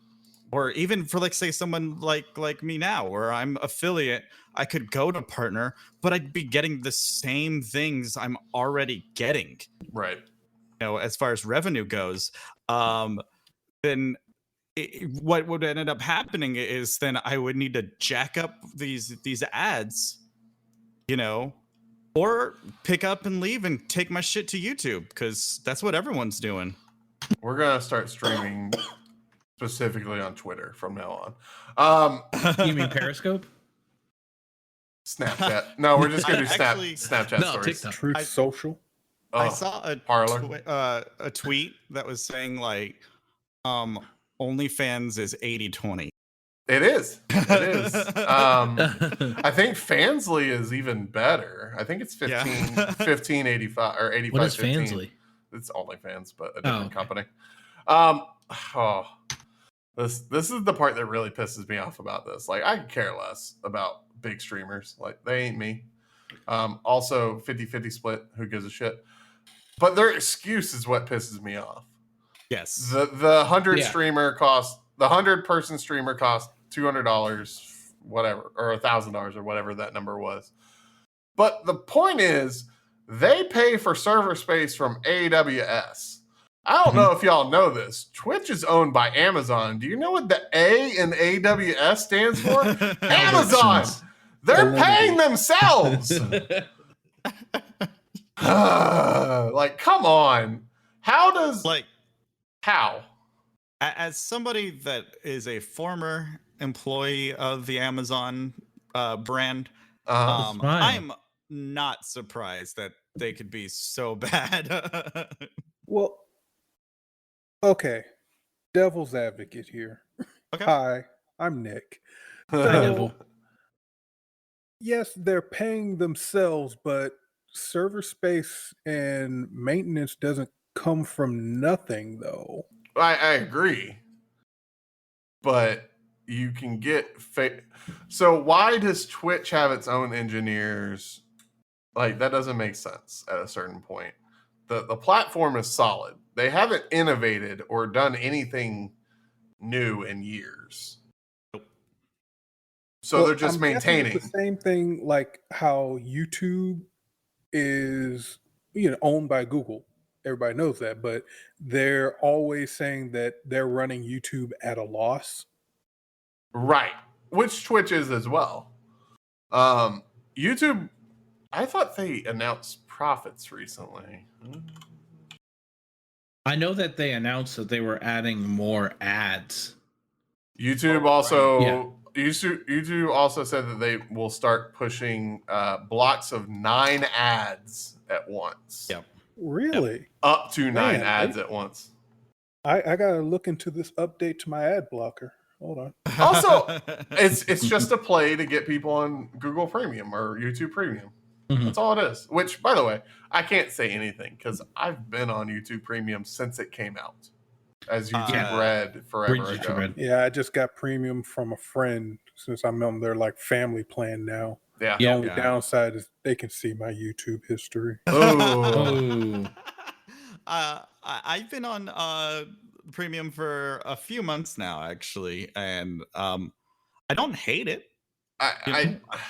or even for like say someone like me now, where I'm affiliate, I could go to partner, but I'd be getting the same things I'm already getting. Right. As far as revenue goes, then what would end up happening is then I would need to jack up these ads, or pick up and leave and take my shit to YouTube because that's what everyone's doing. We're gonna start streaming specifically on Twitter from now on. You mean Periscope? Snapchat. No, we're just gonna do Snapchat stories. TikTok. Truth Social. I saw Parler. a tweet that was saying like, OnlyFans is 80/20. It is. I think Fansly is even better. I think it's 1585 or 85. What is Fansly? It's OnlyFans, but a different company. This is the part that really pisses me off about this. Like, I care less about big streamers. Like, they ain't me. Also, 50-50 split. Who gives a shit? But their excuse is what pisses me off. Yes. The 100 streamer cost, the 100-person streamer cost $200, whatever, or $1,000 or whatever that number was. But the point is, they pay for server space from AWS. I don't know if y'all know this. Twitch is owned by Amazon. Do you know what the A in AWS stands for? Amazon. They're paying themselves. Like, come on. How? As somebody that is a former employee of the Amazon brand, I'm not surprised that they could be so bad. Well, okay. Devil's advocate here. Okay. Hi, I'm Nick. Yes, they're paying themselves, but server space and maintenance doesn't come from nothing, though. I agree. But you can get so why does Twitch have its own engineers? Like, that doesn't make sense at a certain point. The platform is solid. They haven't innovated or done anything new in years. So they're just maintaining. It's the same thing like how YouTube is, owned by Google. Everybody knows that, but they're always saying that they're running YouTube at a loss. Right. Which Twitch is as well. YouTube, I thought they announced profits recently. I know that they announced that they were adding more ads. YouTube YouTube also said that they will start pushing blocks of 9 ads at once. Yep. Really? Yep. Up to 9 ads at once. I gotta look into this update to my ad blocker. Hold on. Also, it's just a play to get people on Google Premium or YouTube Premium. Mhm. That's all it is. Which, by the way, I can't say anything because I've been on YouTube Premium since it came out, as YouTube Red forever YouTube ago. Red. Yeah, I just got premium from a friend since I'm on their like family plan now. Yeah. The only downside is they can see my YouTube history. Oh. I've been on premium for a few months now, actually, and I don't hate it.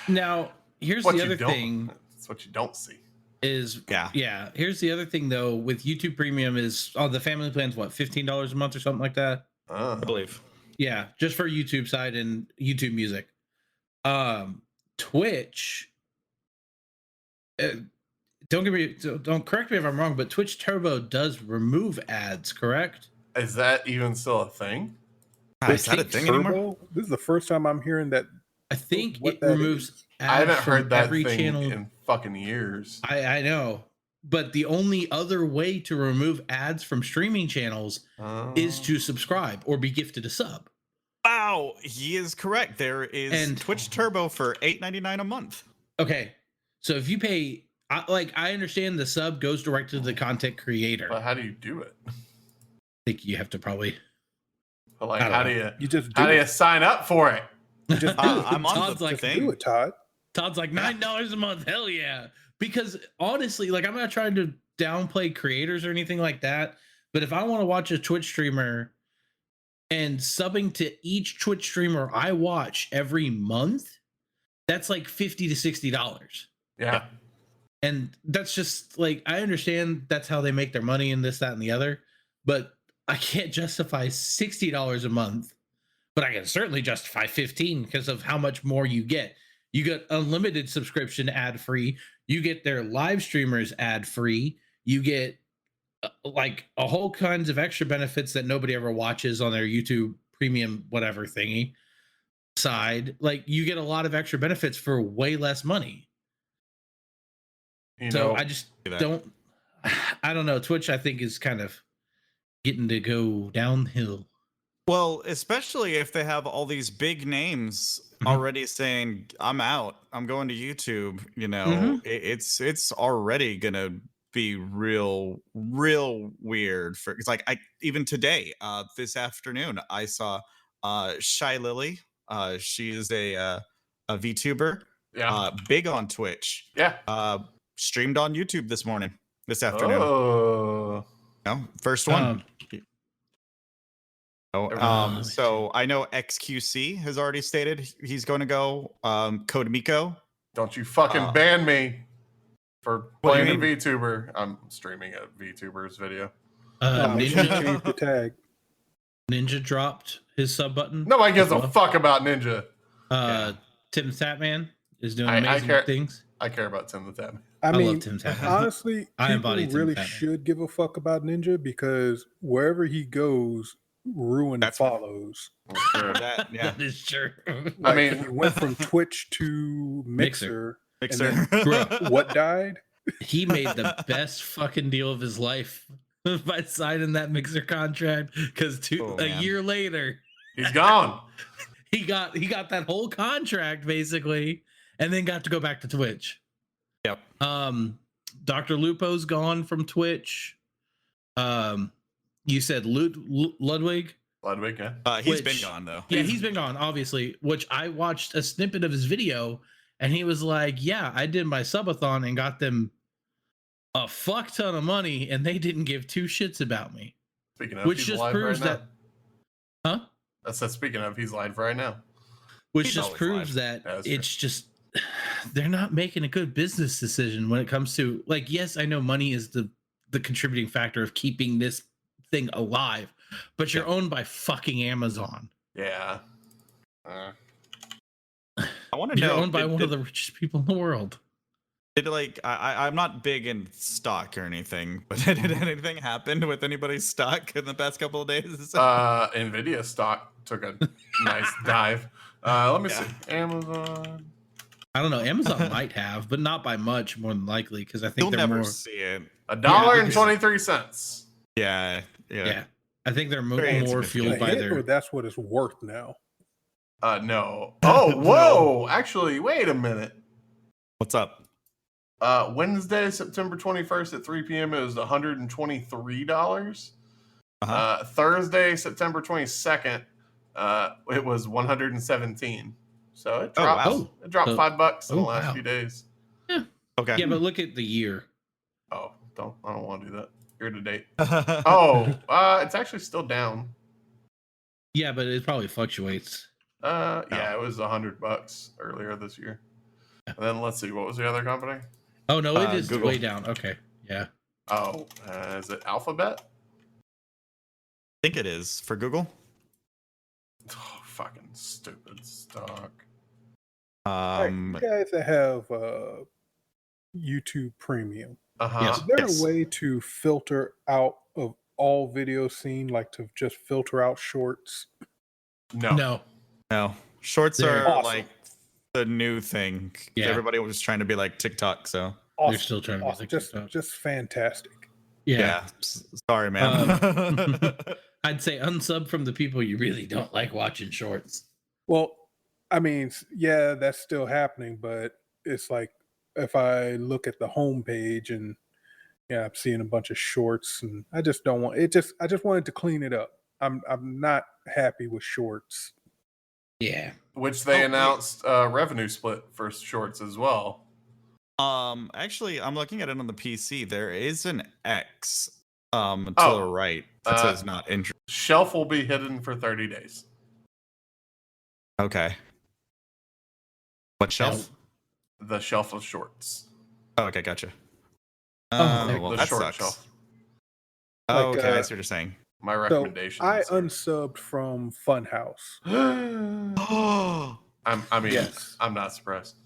Now, here's What the you other don't- thing That's what you don't see. is here's the other thing though with YouTube Premium is the family plan's what, $15 a month or something like that. I believe. Yeah, just for YouTube side and YouTube Music. Twitch. Don't correct me if I'm wrong, but Twitch Turbo does remove ads, correct? Is that even still a thing? Is that a thing anymore? Turbo? This is the first time I'm hearing that. I think What it that removes is. ads I haven't from heard that every thing channel. in fucking years. I know, but the only other way to remove ads from streaming channels is to subscribe or be gifted a sub. Wow, he is correct. There is Twitch Turbo for $8.99 a month. Okay, so if you pay, I understand the sub goes direct to the content creator. But how do you do it? I think you have to probably. But like, I don't how know. do you? You just do How do it. you sign up for it? You just do it. I'm on Todd's the like, thing. Do it, Todd. Todd's like $9 a month. Hell yeah. Because honestly, like, I'm not trying to downplay creators or anything like that. But if I want to watch a Twitch streamer and subbing to each Twitch streamer I watch every month, that's like $50 to $60. Yeah. And that's just like, I understand that's how they make their money and this, that, and the other. But I can't justify $60 a month. But I can certainly justify 15 because of how much more you get. You get unlimited subscription ad free. You get their live streamers ad free. You get like a whole kinds of extra benefits that nobody ever watches on their YouTube Premium whatever thingy side. Like you get a lot of extra benefits for way less money. So I just don't. I don't know. Twitch, I think, is kind of getting to go downhill. Well, especially if they have all these big names already saying, "I'm out. I'm going to YouTube." You know, it's already gonna be real weird. For it's like even today, this afternoon, I saw Shy Lily. She is a VTuber. Yeah. Big on Twitch. Yeah. Streamed on YouTube this afternoon. Oh. No, first one. So I know XQC has already stated he's going to go. Code Miko. Don't you fucking ban me for What do you playing a mean? VTuber. I'm streaming a VTuber's video. Change the tag. Ninja dropped his sub button. Nobody gives as a well. fuck about Ninja. Tim the Tatman is doing I amazing care- things. I care about Tim the Tatman. I love mean, Tim Tatman. honestly, I people embody Tim really Tatman. should give a fuck about Ninja because wherever he goes, ruin follows. Sure. That is true. I mean, he went from Twitch to Mixer. Mixer. And then what died? He made the best fucking deal of his life by signing that Mixer contract because a year later he's gone. he got that whole contract basically and then got to go back to Twitch. Yep. Dr. Lupo's gone from Twitch. You said Ludwig? Ludwig, yeah. He's been gone though. Yeah, he's been gone, obviously, which I watched a snippet of his video and he was like, yeah, I did my subathon and got them a fuck ton of money and they didn't give two shits about me. Speaking of, Which he's just live proves right that, now. That's speaking of, he's live right now. Which He's just always proves live. that it's just they're not making a good business decision when it comes to, like, yes, I know money is the contributing factor of keeping this thing alive, but you're owned by fucking Amazon. Yeah. I want to know. You're owned by one of the richest people in the world. Did I'm not big in stock or anything, but did anything happen with anybody's stock in the past couple of days? Nvidia stock took a nice dive. Let me see. Amazon. I don't know. Amazon might have, but not by much, more than likely, because I think You'll they're never more. see it. $1.23. Yeah. Yeah, I think they're more Very fueled A by hit, their. or that's what it's worth now. No. Oh, whoa! Actually, wait a minute. What's up? Wednesday, September 21st at 3 p.m. It was $123. Thursday, September 22nd, it was 117. So it Oh, dropped. wow. It dropped $5 in the Oh, last wow. few days. Yeah. Okay. Yeah, but look at the year. Oh, I don't want to do that. Year to date. Oh, it's actually still down. Yeah, but it probably fluctuates. Yeah, it was $100 earlier this year. And then let's see, what was the other company? Oh no, it is Google. way down. Okay, yeah. Oh, is it Alphabet? I think it is for Google. Oh, fucking stupid stock. You guys that have YouTube Premium, Yes. is there Yes. a way to filter out of all video seen, like to just filter out shorts? No. No. Shorts They're are awesome. like the new thing. Yeah. Everybody was trying to be like TikTok, so They're still trying to be like TikTok. just fantastic. Yeah. Sorry, man. I'd say unsub from the people you really don't like watching shorts. Well, I mean, yeah, that's still happening, but it's like if I look at the homepage and I'm seeing a bunch of shorts, and I just don't want it. I just wanted to clean it up. I'm not happy with shorts. Yeah. Which they Oh, announced revenue split for shorts as well. Actually, I'm looking at it on the PC. There is an X to the Oh, right that says not interested. Shelf will be hidden for 30 days. Okay. What shelf? The shelf of shorts. Oh, okay, gotcha. Oh, Well, the that short sucks. shelf. Oh, Like, okay, I see what you're saying. My So recommendation. I is here. unsubbed from Funhouse Oh, I mean, Yes. I'm not surprised.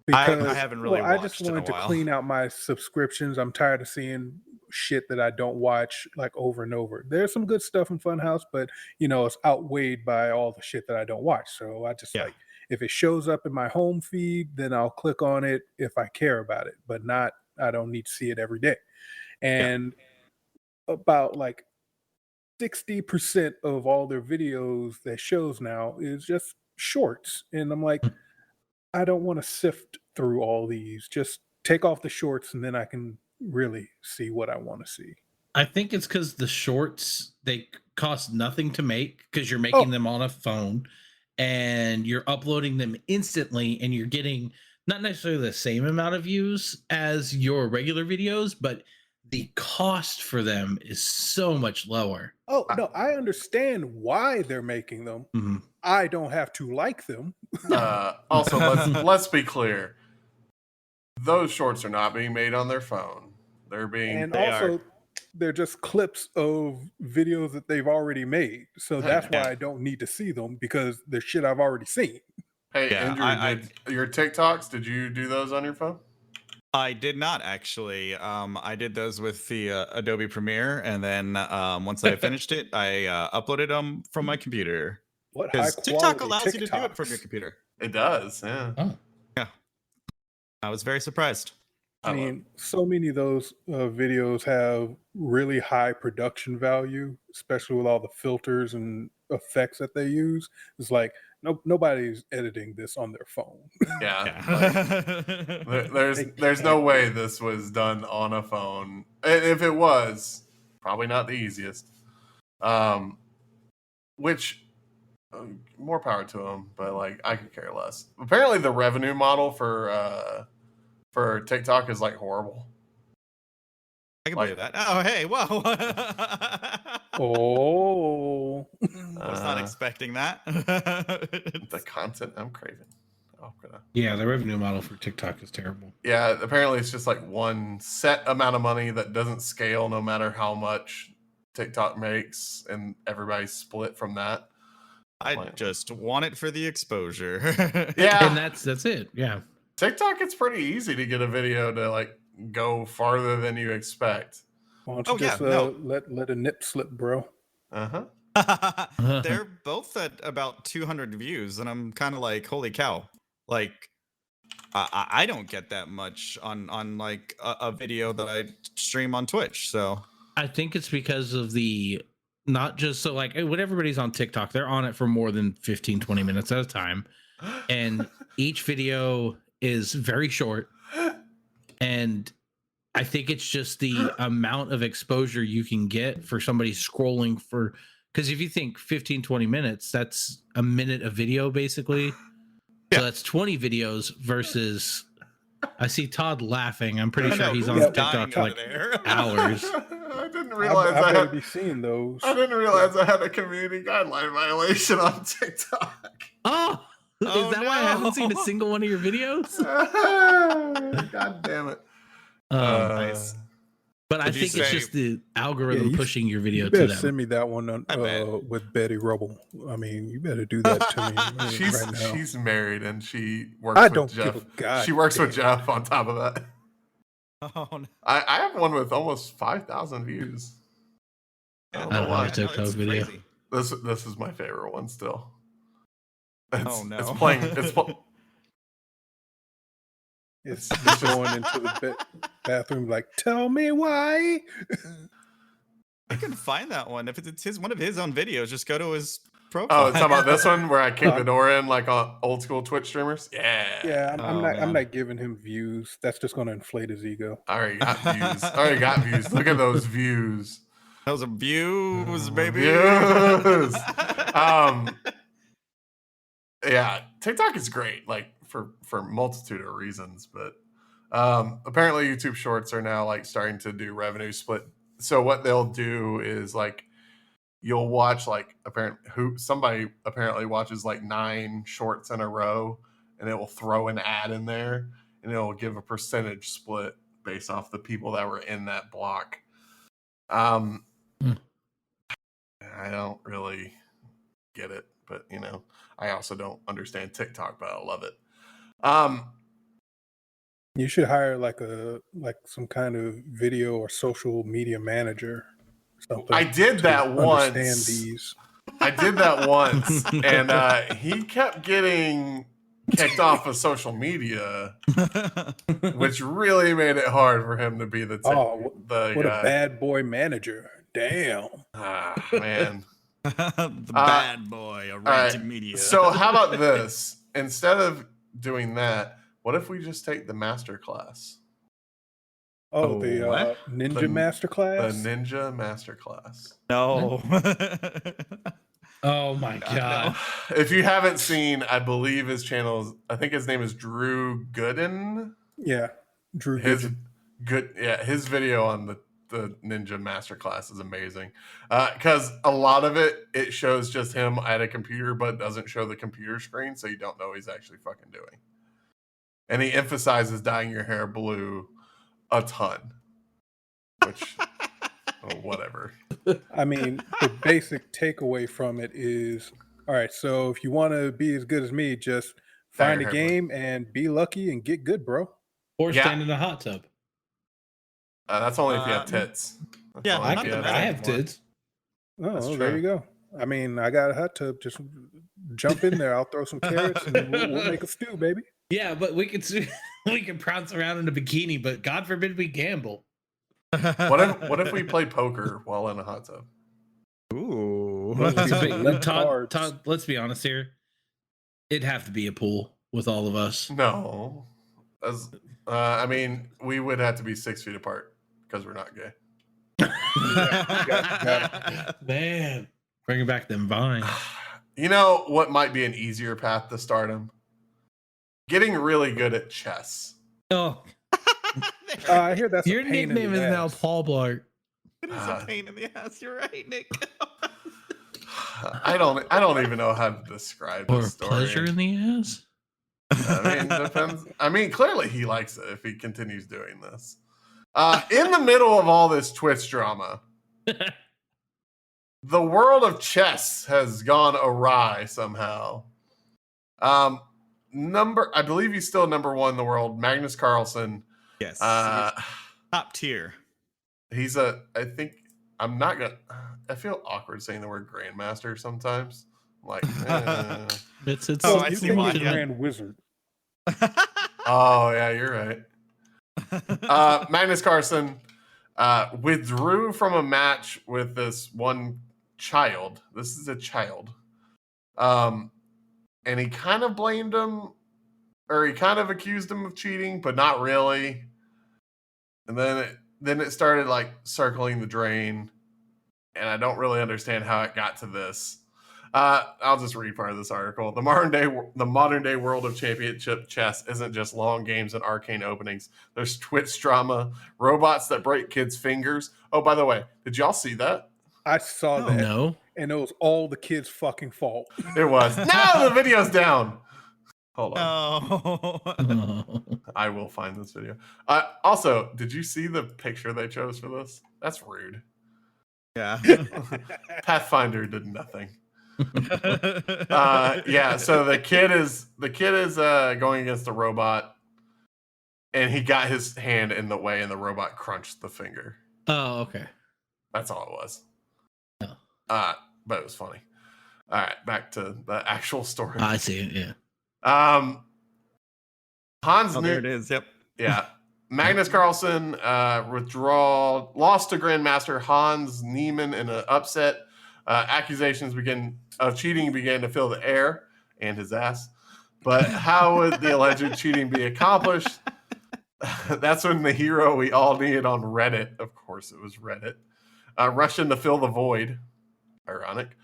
because I haven't really I just watched in a wanted to while. clean out my subscriptions. I'm tired of seeing shit that I don't watch like over and over. There's some good stuff in Funhouse, but it's outweighed by all the shit that I don't watch. So I just like, if it shows up in my home feed, then I'll click on it if I care about it, but I don't need to see it every day. And about like 60% of all their videos that shows now is just shorts. And I'm like, I don't want to sift through all these. Just take off the shorts and then I can really see what I want to see. I think it's because the shorts, they cost nothing to make because you're making them on a phone and you're uploading them instantly and you're getting not necessarily the same amount of views as your regular videos, but the cost for them is so much lower. Oh, no, I understand why they're making them. Mhm. I don't have to like them. Also, let's be clear. Those shorts are not being made on their phone. They're just clips of videos that they've already made. So that's why I don't need to see them, because they're shit I've already seen. Hey, Andrew, your TikToks, did you do those on your phone? I did not actually. I did those with the Adobe Premiere, and then once I finished it, I uploaded them from my computer. What high Because quality TikTok allows you to do TikToks. it from your computer. It does, yeah. Oh. Yeah, I was very surprised. I mean, so many of those videos have really high production value, especially with all the filters and effects that they use. It's like nobody's editing this on their phone. Yeah. There's no way this was done on a phone. If it was, probably not the easiest. Which more power to them, but like I could care less. Apparently, the revenue model for TikTok is like horrible. I can believe that. Oh, hey, whoa. Oh. I was not expecting that. The content I'm craving. Oh, God. Yeah, the revenue model for TikTok is terrible. Yeah, apparently it's just like one set amount of money that doesn't scale no matter how much TikTok makes, and everybody's split from that. I just want it for the exposure. Yeah. And that's it. Yeah. TikTok, it's pretty easy to get a video to like go farther than you expect. Why don't you let a nip slip, bro? Uh-huh. They're both at about 200 views, and I'm kind of like, holy cow. Like, I don't get that much on like a video that I stream on Twitch. So I think it's because of the not just so like when everybody's on TikTok, they're on it for more than 15, 20 minutes at a time. And each video is very short. And I think it's just the amount of exposure you can get for somebody scrolling for, because if you think 15, 20 minutes, that's a minute of video basically. So that's 20 videos versus, I see Todd laughing. I'm pretty sure he's on TikTok for like hours. I didn't realize I better be seeing those. I didn't realize I had a community guideline violation on TikTok. Oh, is that why I haven't seen a single one of your videos? God damn it. Nice. But I think it's just the algorithm pushing your video you better to them. send me that one with Betty Rubble. I mean, you better do that to me right now. She's married and she works with Geoff. Give a god. She works with Geoff on top of that. Oh, no. I have one with almost 5,000 views. I don't know why. TikTok video. Crazy. This is my favorite one still. It's no. It's going into the bathroom like, tell me why. I can find that one. If it's one of his own videos, just go to his profile. Oh, it's talking about this one where I kicked the door in like on old school Twitch streamers. Yeah. I'm not giving him views. That's just going to inflate his ego. I already got views. Look at those views. Those are views, baby. Views. Yeah, TikTok is great, like for a multitude of reasons, but apparently YouTube Shorts are now like starting to do revenue split. So what they'll do is like you'll watch like somebody apparently watches like 9 shorts in a row, and it will throw an ad in there, and it will give a percentage split based off the people that were in that block. I don't really get it, but you know, I also don't understand TikTok, but I love it. You should hire like some kind of video or social media manager. Something I did that once. These. I did that once, and he kept getting kicked off of social media, which really made it hard for him to be the what a bad boy manager. Damn. Man. The bad boy of RANT Media. So how about this? Instead of doing that, what if we just take the master class? Oh, the ninja master class? The ninja master class. No. Oh my god. No. If you haven't seen, I believe his channel I think his name is Drew Gooden. Yeah. Drew Gooden. His video on the ninja masterclass is amazing because a lot of it shows just him at a computer but doesn't show the computer screen, so you don't know what he's actually fucking doing, and he emphasizes dyeing your hair blue a ton, which whatever. I mean, the basic takeaway from it is, all right, so if you want to be as good as me, just find a game and be lucky and get good, bro, or stand in a hot tub. That's only if you have tits. I have tits. Oh, there you go. I mean, I got a hot tub. Just jump in there. I'll throw some carrots and we'll make a stew, baby. Yeah, but we can prance around in a bikini, but God forbid we gamble. What if we play poker while in a hot tub? Ooh. Todd, let's be honest here. It'd have to be a pool with all of us. No. I mean, we would have to be 6 feet apart because we're not gay. Man, bringing back them vines. You know what might be an easier path to stardom? Getting really good at chess. Oh, I hear that's your nickname is now Paul Blart. It is a pain in the ass. You're right, Nick. I don't even know how to describe this story. Or pleasure in the ass. I mean, depends. I mean, clearly he likes it if he continues doing this. In the middle of all this Twitch drama, the world of chess has gone awry somehow. I believe he's still number 1 in the world. Magnus Carlsen. Yes. Top tier. I feel awkward saying the word grandmaster sometimes. Like, it's I see why. Grand Wizard. Oh yeah, you're right. Magnus Carlsen withdrew from a match with this one child. This is a child. And he kind of blamed him, or he kind of accused him of cheating, but not really. And then it started like circling the drain, and I don't really understand how it got to this. I'll just read part of this article. The modern day world of championship chess isn't just long games and arcane openings. There's Twitch drama, robots that break kids' fingers. Oh, by the way, did y'all see that? I saw that. No. And it was all the kids' fucking fault. It was. No, the video's down. Hold on. Oh. I will find this video. Also, did you see the picture they chose for this? That's rude. Yeah. Pathfinder did nothing. Yeah, so the kid is going against the robot, and he got his hand in the way, and the robot crunched the finger. Oh, okay. That's all it was. Oh. But it was funny. All right, back to the actual story. I see it. Yeah. Hans There it is. Yep. Yeah. Magnus Carlsen lost to Grandmaster Hans Niemann in an upset. Accusations of cheating began to fill the air and his ass. But how would the alleged cheating be accomplished? That's when the hero we all needed on Reddit, of course it was Reddit, rushed in to fill the void. Ironic.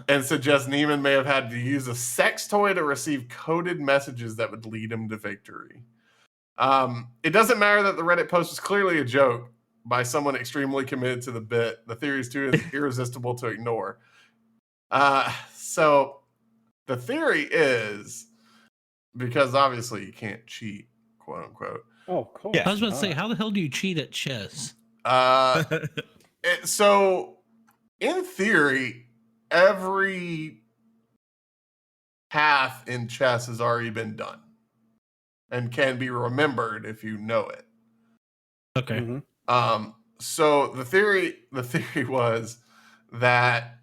And suggests Neiman may have had to use a sex toy to receive coded messages that would lead him to victory. It doesn't matter that the Reddit post was clearly a joke by someone extremely committed to the bit. The theory is too irresistible to ignore. So the theory is, because obviously you can't cheat, quote unquote. Oh, of course. I was about to say, how the hell do you cheat at chess? So in theory, every path in chess has already been done and can be remembered if you know it. Okay. Mm-hmm. So the theory was that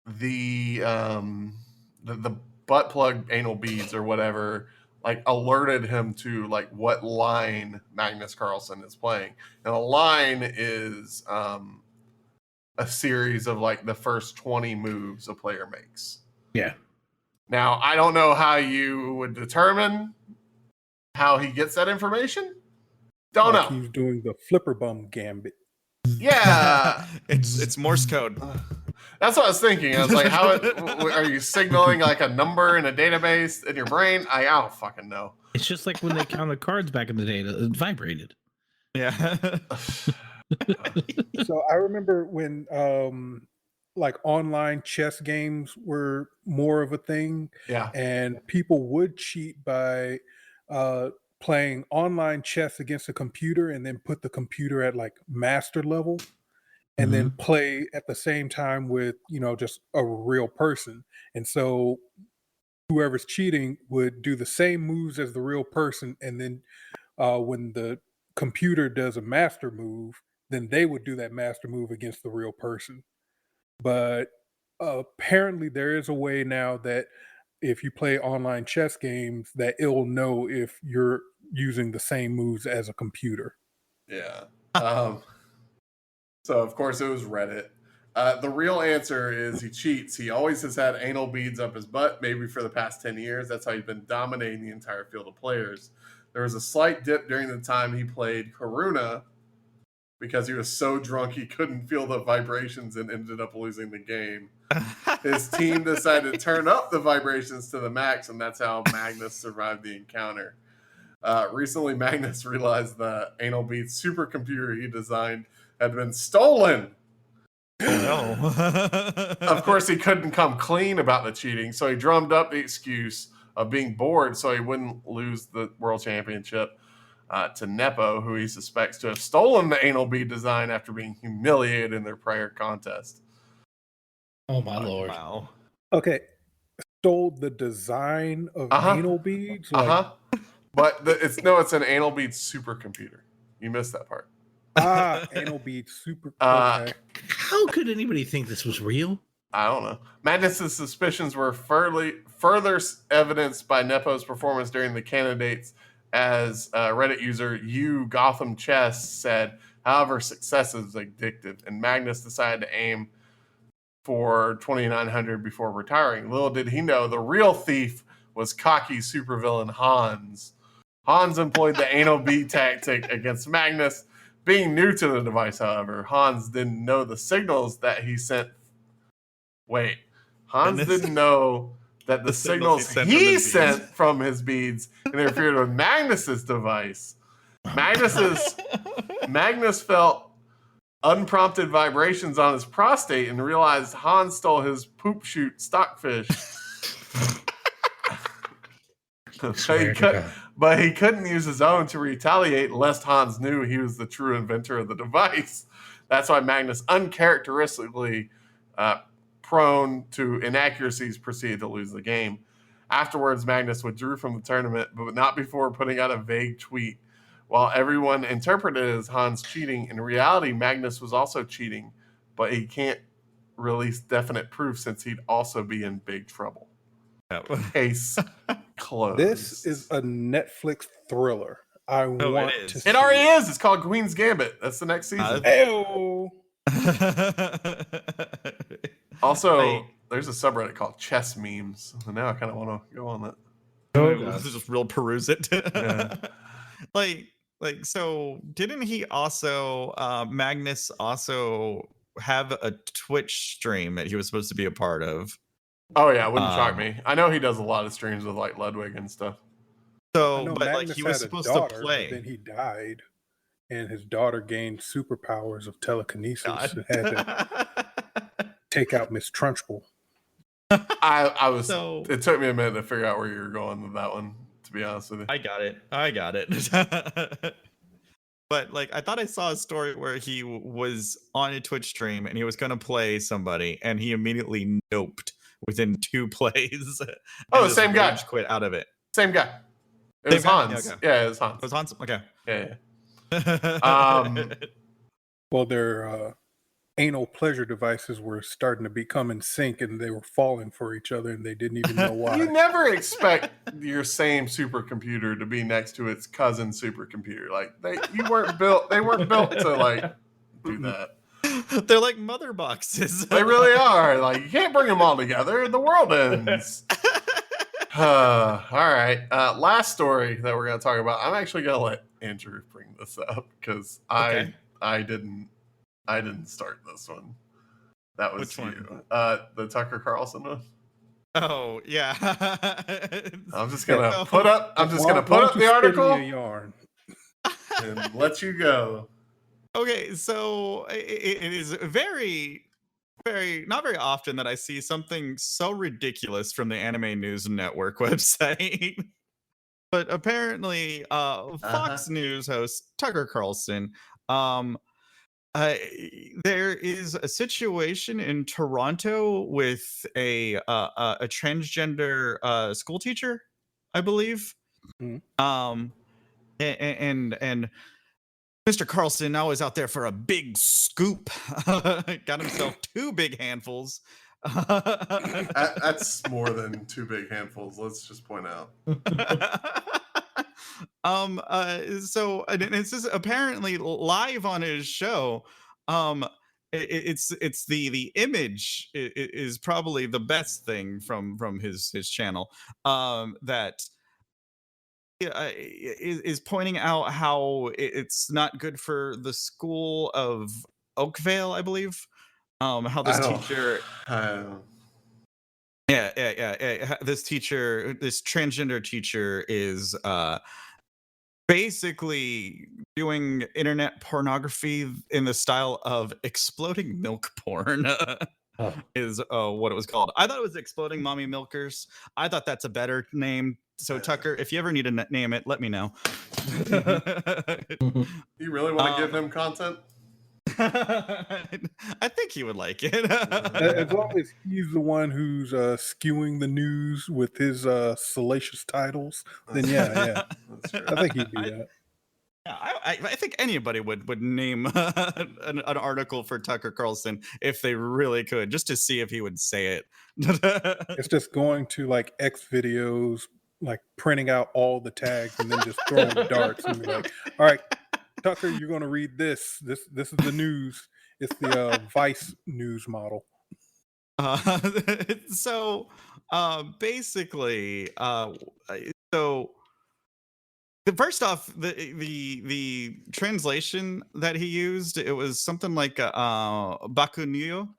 the butt plug anal beads or whatever like alerted him to like what line Magnus Carlsen is playing. And a line is a series of like the first 20 moves a player makes. Yeah. Now, I don't know how you would determine how he gets that information. Don't know. He's doing the flipper bum gambit. Yeah. it's Morse code. That's what I was thinking. I was like, are you signaling like a number in a database in your brain? I don't fucking know. It's just like when they counted cards back in the day, it vibrated. Yeah. So I remember when like online chess games were more of a thing. Yeah. And people would cheat by playing online chess against a computer and then put the computer at like master level and then play at the same time with, just a real person. And so whoever's cheating would do the same moves as the real person. And then when the computer does a master move, then they would do that master move against the real person. But apparently there is a way now that if you play online chess games, that it'll know if you're using the same moves as a computer. Yeah. So of course it was Reddit. The real answer is he cheats. He always has had anal beads up his butt, maybe for the past 10 years. That's how he's been dominating the entire field of players. There was a slight dip during the time he played Karuna because he was so drunk he couldn't feel the vibrations and ended up losing the game. His team decided to turn up the vibrations to the max, and that's how Magnus survived the encounter. Recently, Magnus realized the anal bead supercomputer he designed had been stolen. No. Of course, he couldn't come clean about the cheating, so he drummed up the excuse of being bored so he wouldn't lose the world championship to Nepo, who he suspects to have stolen the anal bead design after being humiliated in their prior contest. Oh, my Lord. Wow. Okay. Stole the design of anal beads? But it's an anal bead supercomputer. You missed that part. Anal bead super. Okay. How could anybody think this was real? I don't know. Magnus's suspicions were further evidenced by Nepo's performance during the candidates, as Reddit user Gotham Chess said. However, success is addictive, and Magnus decided to aim for 2,900 before retiring. Little did he know the real thief was cocky supervillain Hans. Hans employed the anal bead tactic against Magnus. Being new to the device, however, Hans didn't know the signals that he sent. Wait, Hans didn't know that the signals he sent from his beads interfered with Magnus's device. Magnus felt unprompted vibrations on his prostate and realized Hans stole his poop shoot stockfish. But he couldn't use his own to retaliate lest Hans knew he was the true inventor of the device. That's why Magnus, uncharacteristically prone to inaccuracies, proceeded to lose the game. Afterwards, Magnus withdrew from the tournament, but not before putting out a vague tweet. While everyone interpreted it as Hans cheating, in reality, Magnus was also cheating, but he can't release definite proof since he'd also be in big trouble. Case closed. This is a Netflix thriller. I want to see it already is. It's called Queen's Gambit. That's the next season. Also, there's a subreddit called Chess Memes. And now I kind of want to go on that. This is just real peruse it. Yeah. So didn't he also, Magnus also have a Twitch stream that he was supposed to be a part of? Oh yeah, it wouldn't shock me. I know he does a lot of streams with like Ludwig and stuff. So, but Magnus, like, he was supposed to play. Then he died, and his daughter gained superpowers of telekinesis and had to take out Miss Trunchbull. I was. So, it took me a minute to figure out where you were going with that one. To be honest with you, I got it. But like, I thought I saw a story where he was on a Twitch stream and he was going to play somebody, and he immediately noped within 2 plays. Oh, the same guy quit out of it. Same guy. It was Hans. Okay. Yeah, it was Hans. It was Hans. Okay. Yeah. Well, their anal pleasure devices were starting to become in sync, and they were falling for each other, and they didn't even know why. You never expect your same supercomputer to be next to its cousin supercomputer. Like they weren't built to like do that. They're like mother boxes. They really are. Like you can't bring them all together. The world ends. All right. Last story that we're going to talk about. I'm actually going to let Andrew bring this up because I didn't start this one. That was Which you. One? The Tucker Carlson one. Oh yeah. I'm just gonna put up the article and let you go. Okay, so it is very, very not very often that I see something so ridiculous from the Anime News Network website. But apparently, Fox News host Tucker Carlson, there is a situation in Toronto with a transgender school teacher, I believe. Mm-hmm. And Mr. Carlson now is out there for a big scoop. Got himself 2 big handfuls. That's more than 2 big handfuls. Let's just point out. So and it's just apparently live on his show. It's the image is probably the best thing from his channel. That is pointing out how it's not good for the school of Oakvale, I believe. How this teacher, this teacher, this transgender teacher is basically doing internet pornography in the style of exploding milk porn. Is what it was called. I thought it was Exploding Mommy Milkers. I thought that's a better name. So Tucker, if you ever need to name it, let me know. You really want to give him content? I think he would like it. As long as he's the one who's skewing the news with his salacious titles, then yeah. I think he'd do that. I think anybody would name an article for Tucker Carlson if they really could, just to see if he would say it. It's just going to like X videos, like printing out all the tags and then just throwing darts and be like, all right, Tucker, you're going to read this. This is the news. It's the Vice news model. So basically, so first off, the translation that he used, it was something like bakunyo,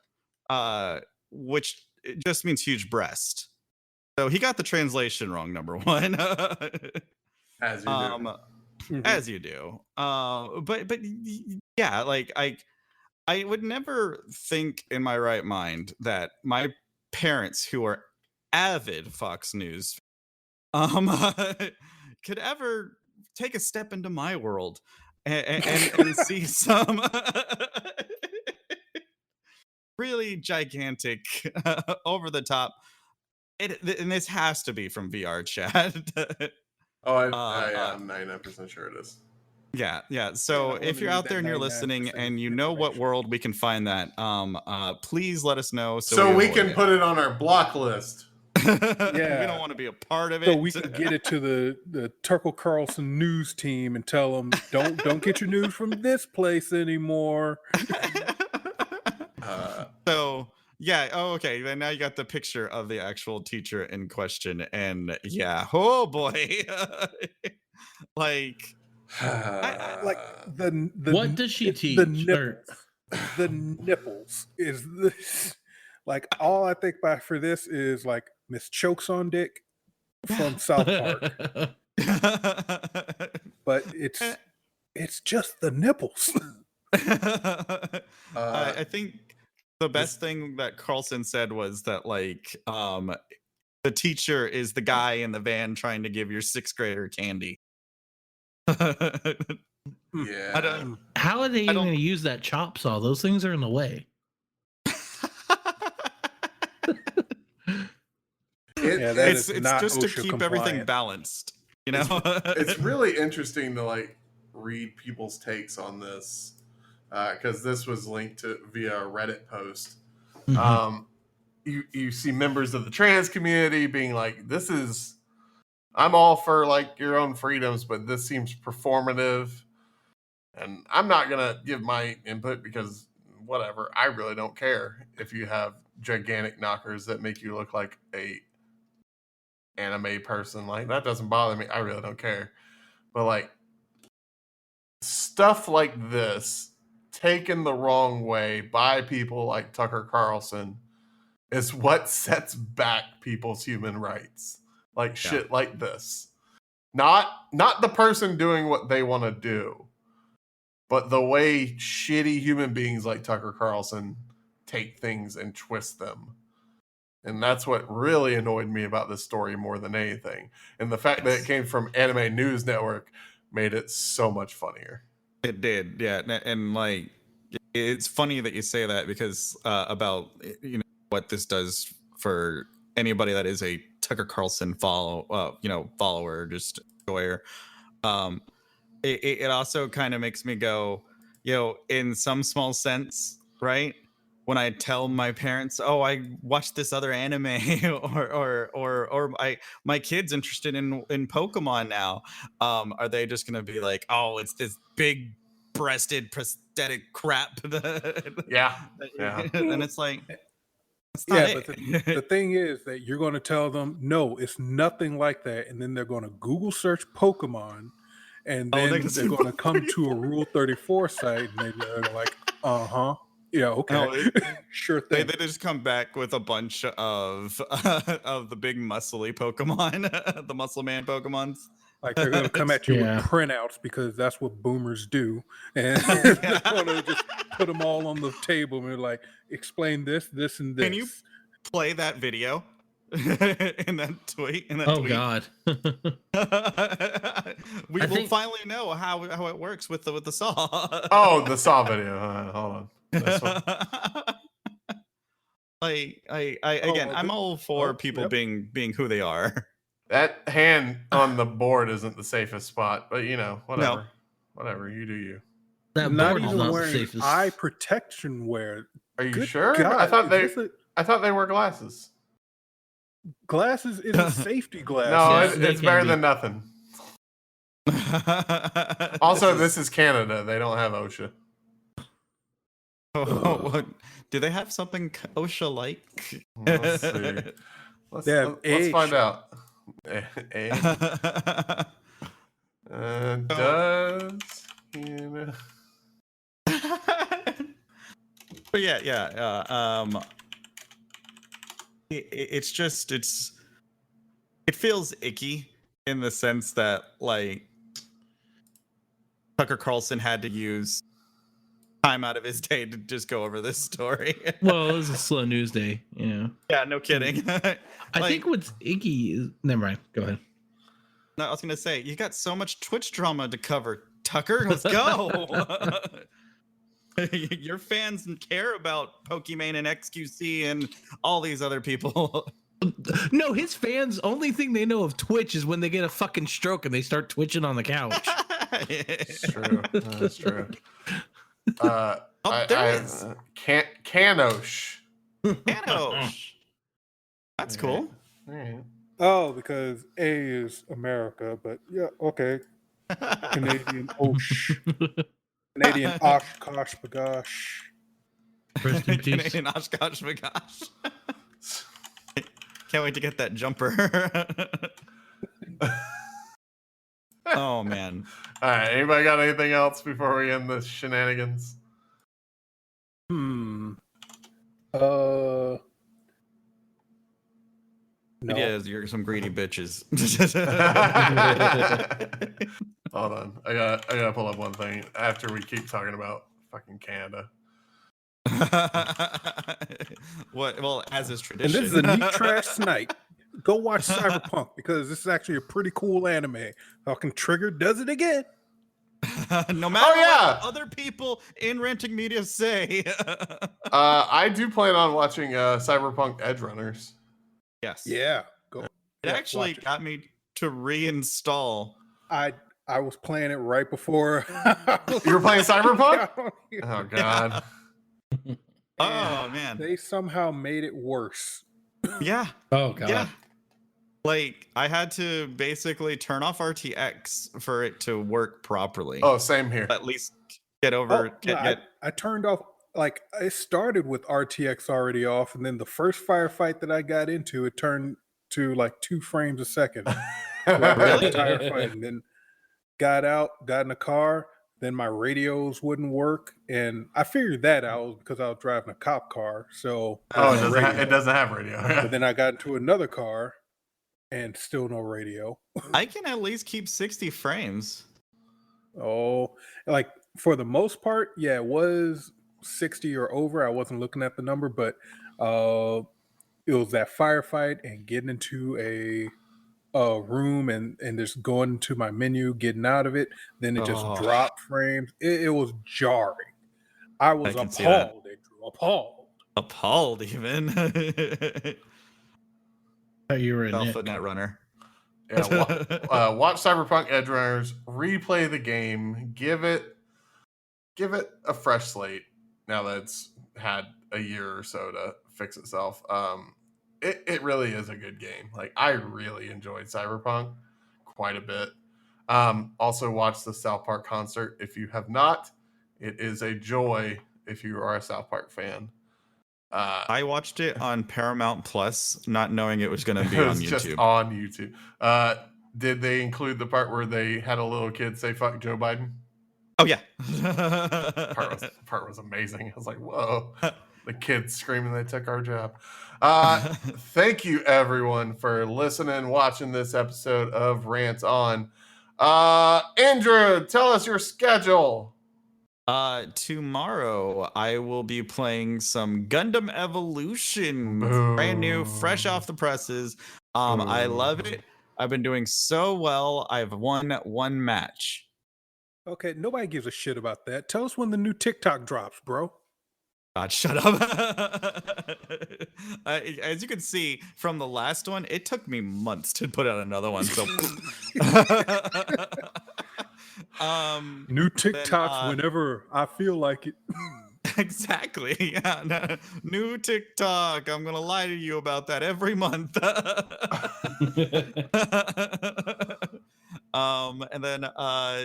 which it just means huge breast. So he got the translation wrong, number one. As you do. As you do. But yeah, like I would never think in my right mind that my parents, who are avid Fox News, could ever take a step into my world and see some really gigantic, over the top. And this has to be from VR chat. Oh, I'm 99% sure it is. Yeah. So if you're out there and you're listening and you know what world we can find that, please let us know so we can put it on our block list. Yeah. We don't want to be a part of it. So we can get it to the Tucker Carlson news team and tell them, don't get your news from this place anymore. So yeah. Oh, okay. Then now you got the picture of the actual teacher in question, and yeah. Oh boy. Like what does she teach? The nipples is this, like, all I think about for this is like Miss Chokes on Dick from South Park. But it's just the nipples. I think the best thing that Carlson said was that, like, the teacher is the guy in the van trying to give your sixth grader candy. Yeah. How are they even going to use that chop saw? Those things are in the way. It's just to keep everything balanced, you know. It's really interesting to like read people's takes on this, because this was linked to via a Reddit post. You see members of the trans community being like, I'm all for like your own freedoms, but this seems performative. And I'm not going to give my input because whatever, I really don't care if you have gigantic knockers that make you look like a anime person. Like, that doesn't bother me. I really don't care. But like, stuff like this taken the wrong way by people like Tucker Carlson is what sets back people's human rights. Like shit like this. Not the person doing what they want to do, but the way shitty human beings like Tucker Carlson take things and twist them. And that's what really annoyed me about this story more than anything. And the fact that it came from Anime News Network made it so much funnier. It did, yeah. And like, it's funny that you say that because about, you know, what this does for anybody that is a Tucker Carlson follower, just enjoyer. It also kind of makes me go, in some small sense, right? When I tell my parents, "Oh, I watched this other anime," or my kid's interested in Pokemon now, are they just gonna be like, "Oh, it's this big-breasted prosthetic crap"? Yeah. And it's like, but the thing is that you're going to tell them, no, it's nothing like that, and then they're going to Google search Pokemon, and then they're going to come to a Rule 34 site, and they're like, yeah, okay, no, sure thing. They just come back with a bunch of the big muscly Pokemon, the Muscle Man Pokemons. Like, they're going to come at you with printouts because that's what boomers do, and they're going to just put them all on the table and they're like, explain this, this, and this. Can you play that video in that tweet? God. We will finally know how it works with the saw. Oh, the saw video. Hold on. This one. I'm all for people being who they are. That hand on the board isn't the safest spot, but whatever. No. Whatever, you do you. That not board even is not wearing the safest. eye protection wear. Are you sure? God, I thought they wore glasses. Glasses isn't safety glasses. No, it's better than nothing. Also, this is Canada. They don't have OSHA. what, do they have something OSHA like? Let's see. Let's find out. Does But yeah. It's just it feels icky in the sense that like Tucker Carlson had to use time out of his day to just go over this story. Well, it was a slow news day, you know. Yeah, no kidding. I think what's icky is never mind. Go ahead. No, I was gonna say you got so much Twitch drama to cover, Tucker. Let's go. Your fans care about Pokimane and XQC and all these other people. No, his fans only thing they know of Twitch is when they get a fucking stroke and they start twitching on the couch. It's true. That's true. There is Kanosh. Kanosh. That's cool. All right. Oh, because A is America, but yeah, okay. Canadian Osh. Canadian Oshkosh Bagosh. Rest in peace. Canadian Oshkosh Bagosh. Can't wait to get that jumper. Oh man. All right. Anybody got anything else before we end this shenanigans? No. Yeah, you're some greedy bitches. Hold on. I gotta pull up one thing after we keep talking about fucking Canada. What? Well, as is And tradition. this is a neat trash night. Go watch Cyberpunk because this is actually a pretty cool anime. Fucking Trigger does it again. No matter yeah. what other people in renting media say. I do plan on watching Cyberpunk Edge Runners. Yes. Yeah. Go. It Yeah, actually watch it. got me to reinstall. I was playing it right before. You were playing Cyberpunk? Oh god. Oh man. They somehow made it worse. Yeah. Oh god. Yeah. Like I had to basically turn off RTX for it to work properly. Oh, same here. At least get over. I turned off. Like I started with RTX already off, and then the first firefight that I got into, it turned to like 2 frames a second. The entire fight, and then got out, got in the car. Then my radios wouldn't work, and I figured that out because I was driving a cop car. So it doesn't have radio. But then I got into another car, and still no radio. I can at least keep 60 frames. Oh, like for the most part, yeah, it was 60 or over. I wasn't looking at the number, but it was that firefight and getting into a room and just going to my menu, getting out of it. Then it just dropped frames. It was jarring. I was appalled. Appalled. Appalled even. You were in Alpha it. Netrunner. Yeah, watch Cyberpunk Edge Runners, replay the game, give it a fresh slate now that it's had a year or so to fix itself. It really is a good game. Like I really enjoyed Cyberpunk quite a bit. Also watch the South Park concert if you have not. It is a joy if you are a South Park fan. I watched it on Paramount Plus, not knowing it was going to be on YouTube. Just on YouTube. Did they include the part where they had a little kid say "fuck Joe Biden"? Oh yeah, part was amazing. I was like, "Whoa!" The kids screaming they took our job. Thank you everyone for listening, watching this episode of Rant On. Andrew, tell us your schedule. Tomorrow I will be playing some Gundam Evolution, Boom. brand new, fresh off the presses. I love it. I've been doing so well. I've won 1 match. Okay, nobody gives a shit about that. Tell us when the new TikTok drops, bro. God, shut up. As you can see from the last one, it took me months to put out another one. So new TikToks whenever I feel like it. Exactly. Yeah. No, new TikTok. I'm gonna lie to you about that every month. And then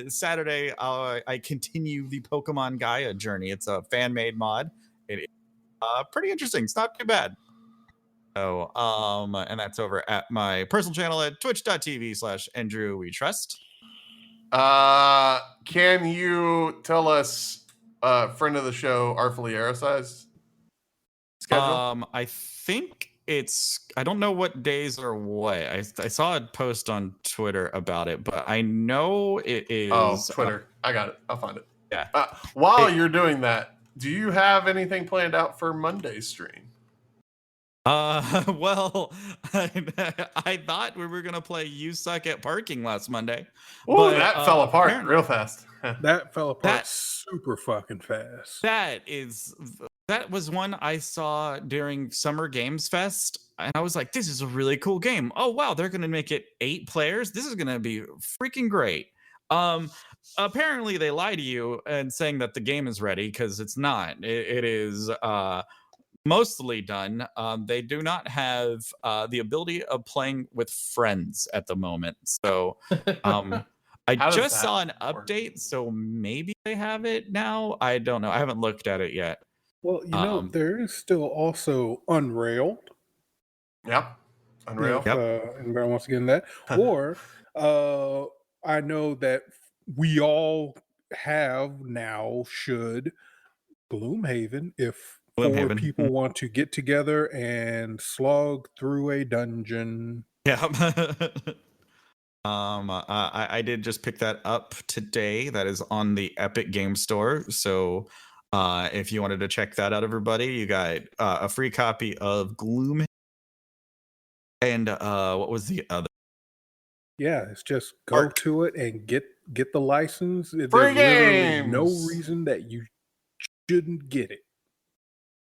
Saturday, I continue the Pokemon Gaia journey. It's a fan-made mod. It is pretty interesting. It's not too bad. So, and that's over at my personal channel at twitch.tv/AndrewWeTrust. Can you tell us, friend of the show, Artfully Aerosized schedule? I think I don't know what days are what. I saw a post on Twitter about it, but I know it is. Oh, Twitter. I got it. I'll find it. Yeah. While you're doing that, do you have anything planned out for Monday's stream? Well, I thought we were gonna play You Suck at Parking last Monday. Oh, that fell apart real fast. That fell apart super fucking fast. That was one I saw during Summer Games Fest, and I was like, this is a really cool game. Oh wow, they're gonna make it 8 players. This is gonna be freaking great. Apparently they lie to you and saying that the game is ready, because it's not. It is mostly done. They do not have the ability of playing with friends at the moment. So I just saw an update, so maybe they have it now. I don't know. I haven't looked at it yet. Well, you know, there is still also Unrailed. Yep. Unreal. If anybody wants to get in that. Or I know that we all have now, should Gloomhaven, if 4 people want to get together and slog through a dungeon. Yeah. I did just pick that up today. That is on the Epic Game Store. So if you wanted to check that out, everybody, you got a free copy of Gloom. And what was the other? Yeah, it's just go to it and get the license. There's Free literally games. no reason that you shouldn't get it.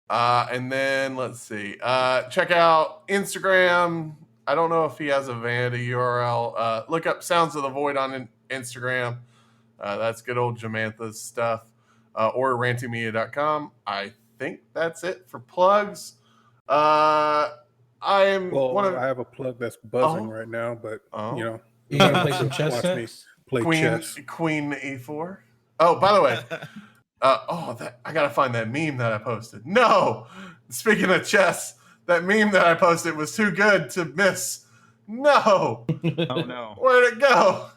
And then let's see. Check out Instagram. I don't know if he has a vanity URL. Look up Sounds of the Void on Instagram. That's good old Jamantha's stuff. Or rantingmedia.com. I think that's it for plugs. I have a plug that's buzzing right now, but you know, you gotta play some chess. Watch me play chess. Queen E4. Oh, by the way, I gotta find that meme that I posted. No, speaking of chess, that meme that I posted was too good to miss. No. Oh no. Where'd it go?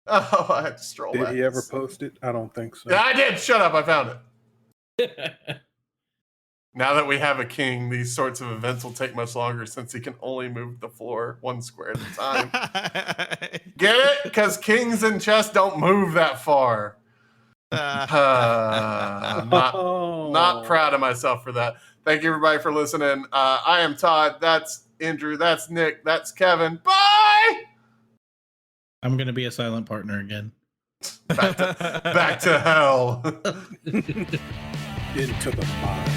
Oh, I had to stroll back. Did he ever post it? I don't think so. Yeah, I did. Shut up. I found it. Now that we have a king, these sorts of events will take much longer since he can only move the floor 1 square at a time. Get it? Because kings in chess don't move that far. Not proud of myself for that. Thank you, everybody, for listening. I am Todd. That's Andrew. That's Nick. That's Kevin. Bye! I'm going to be a silent partner again. Back to hell. Into the mines.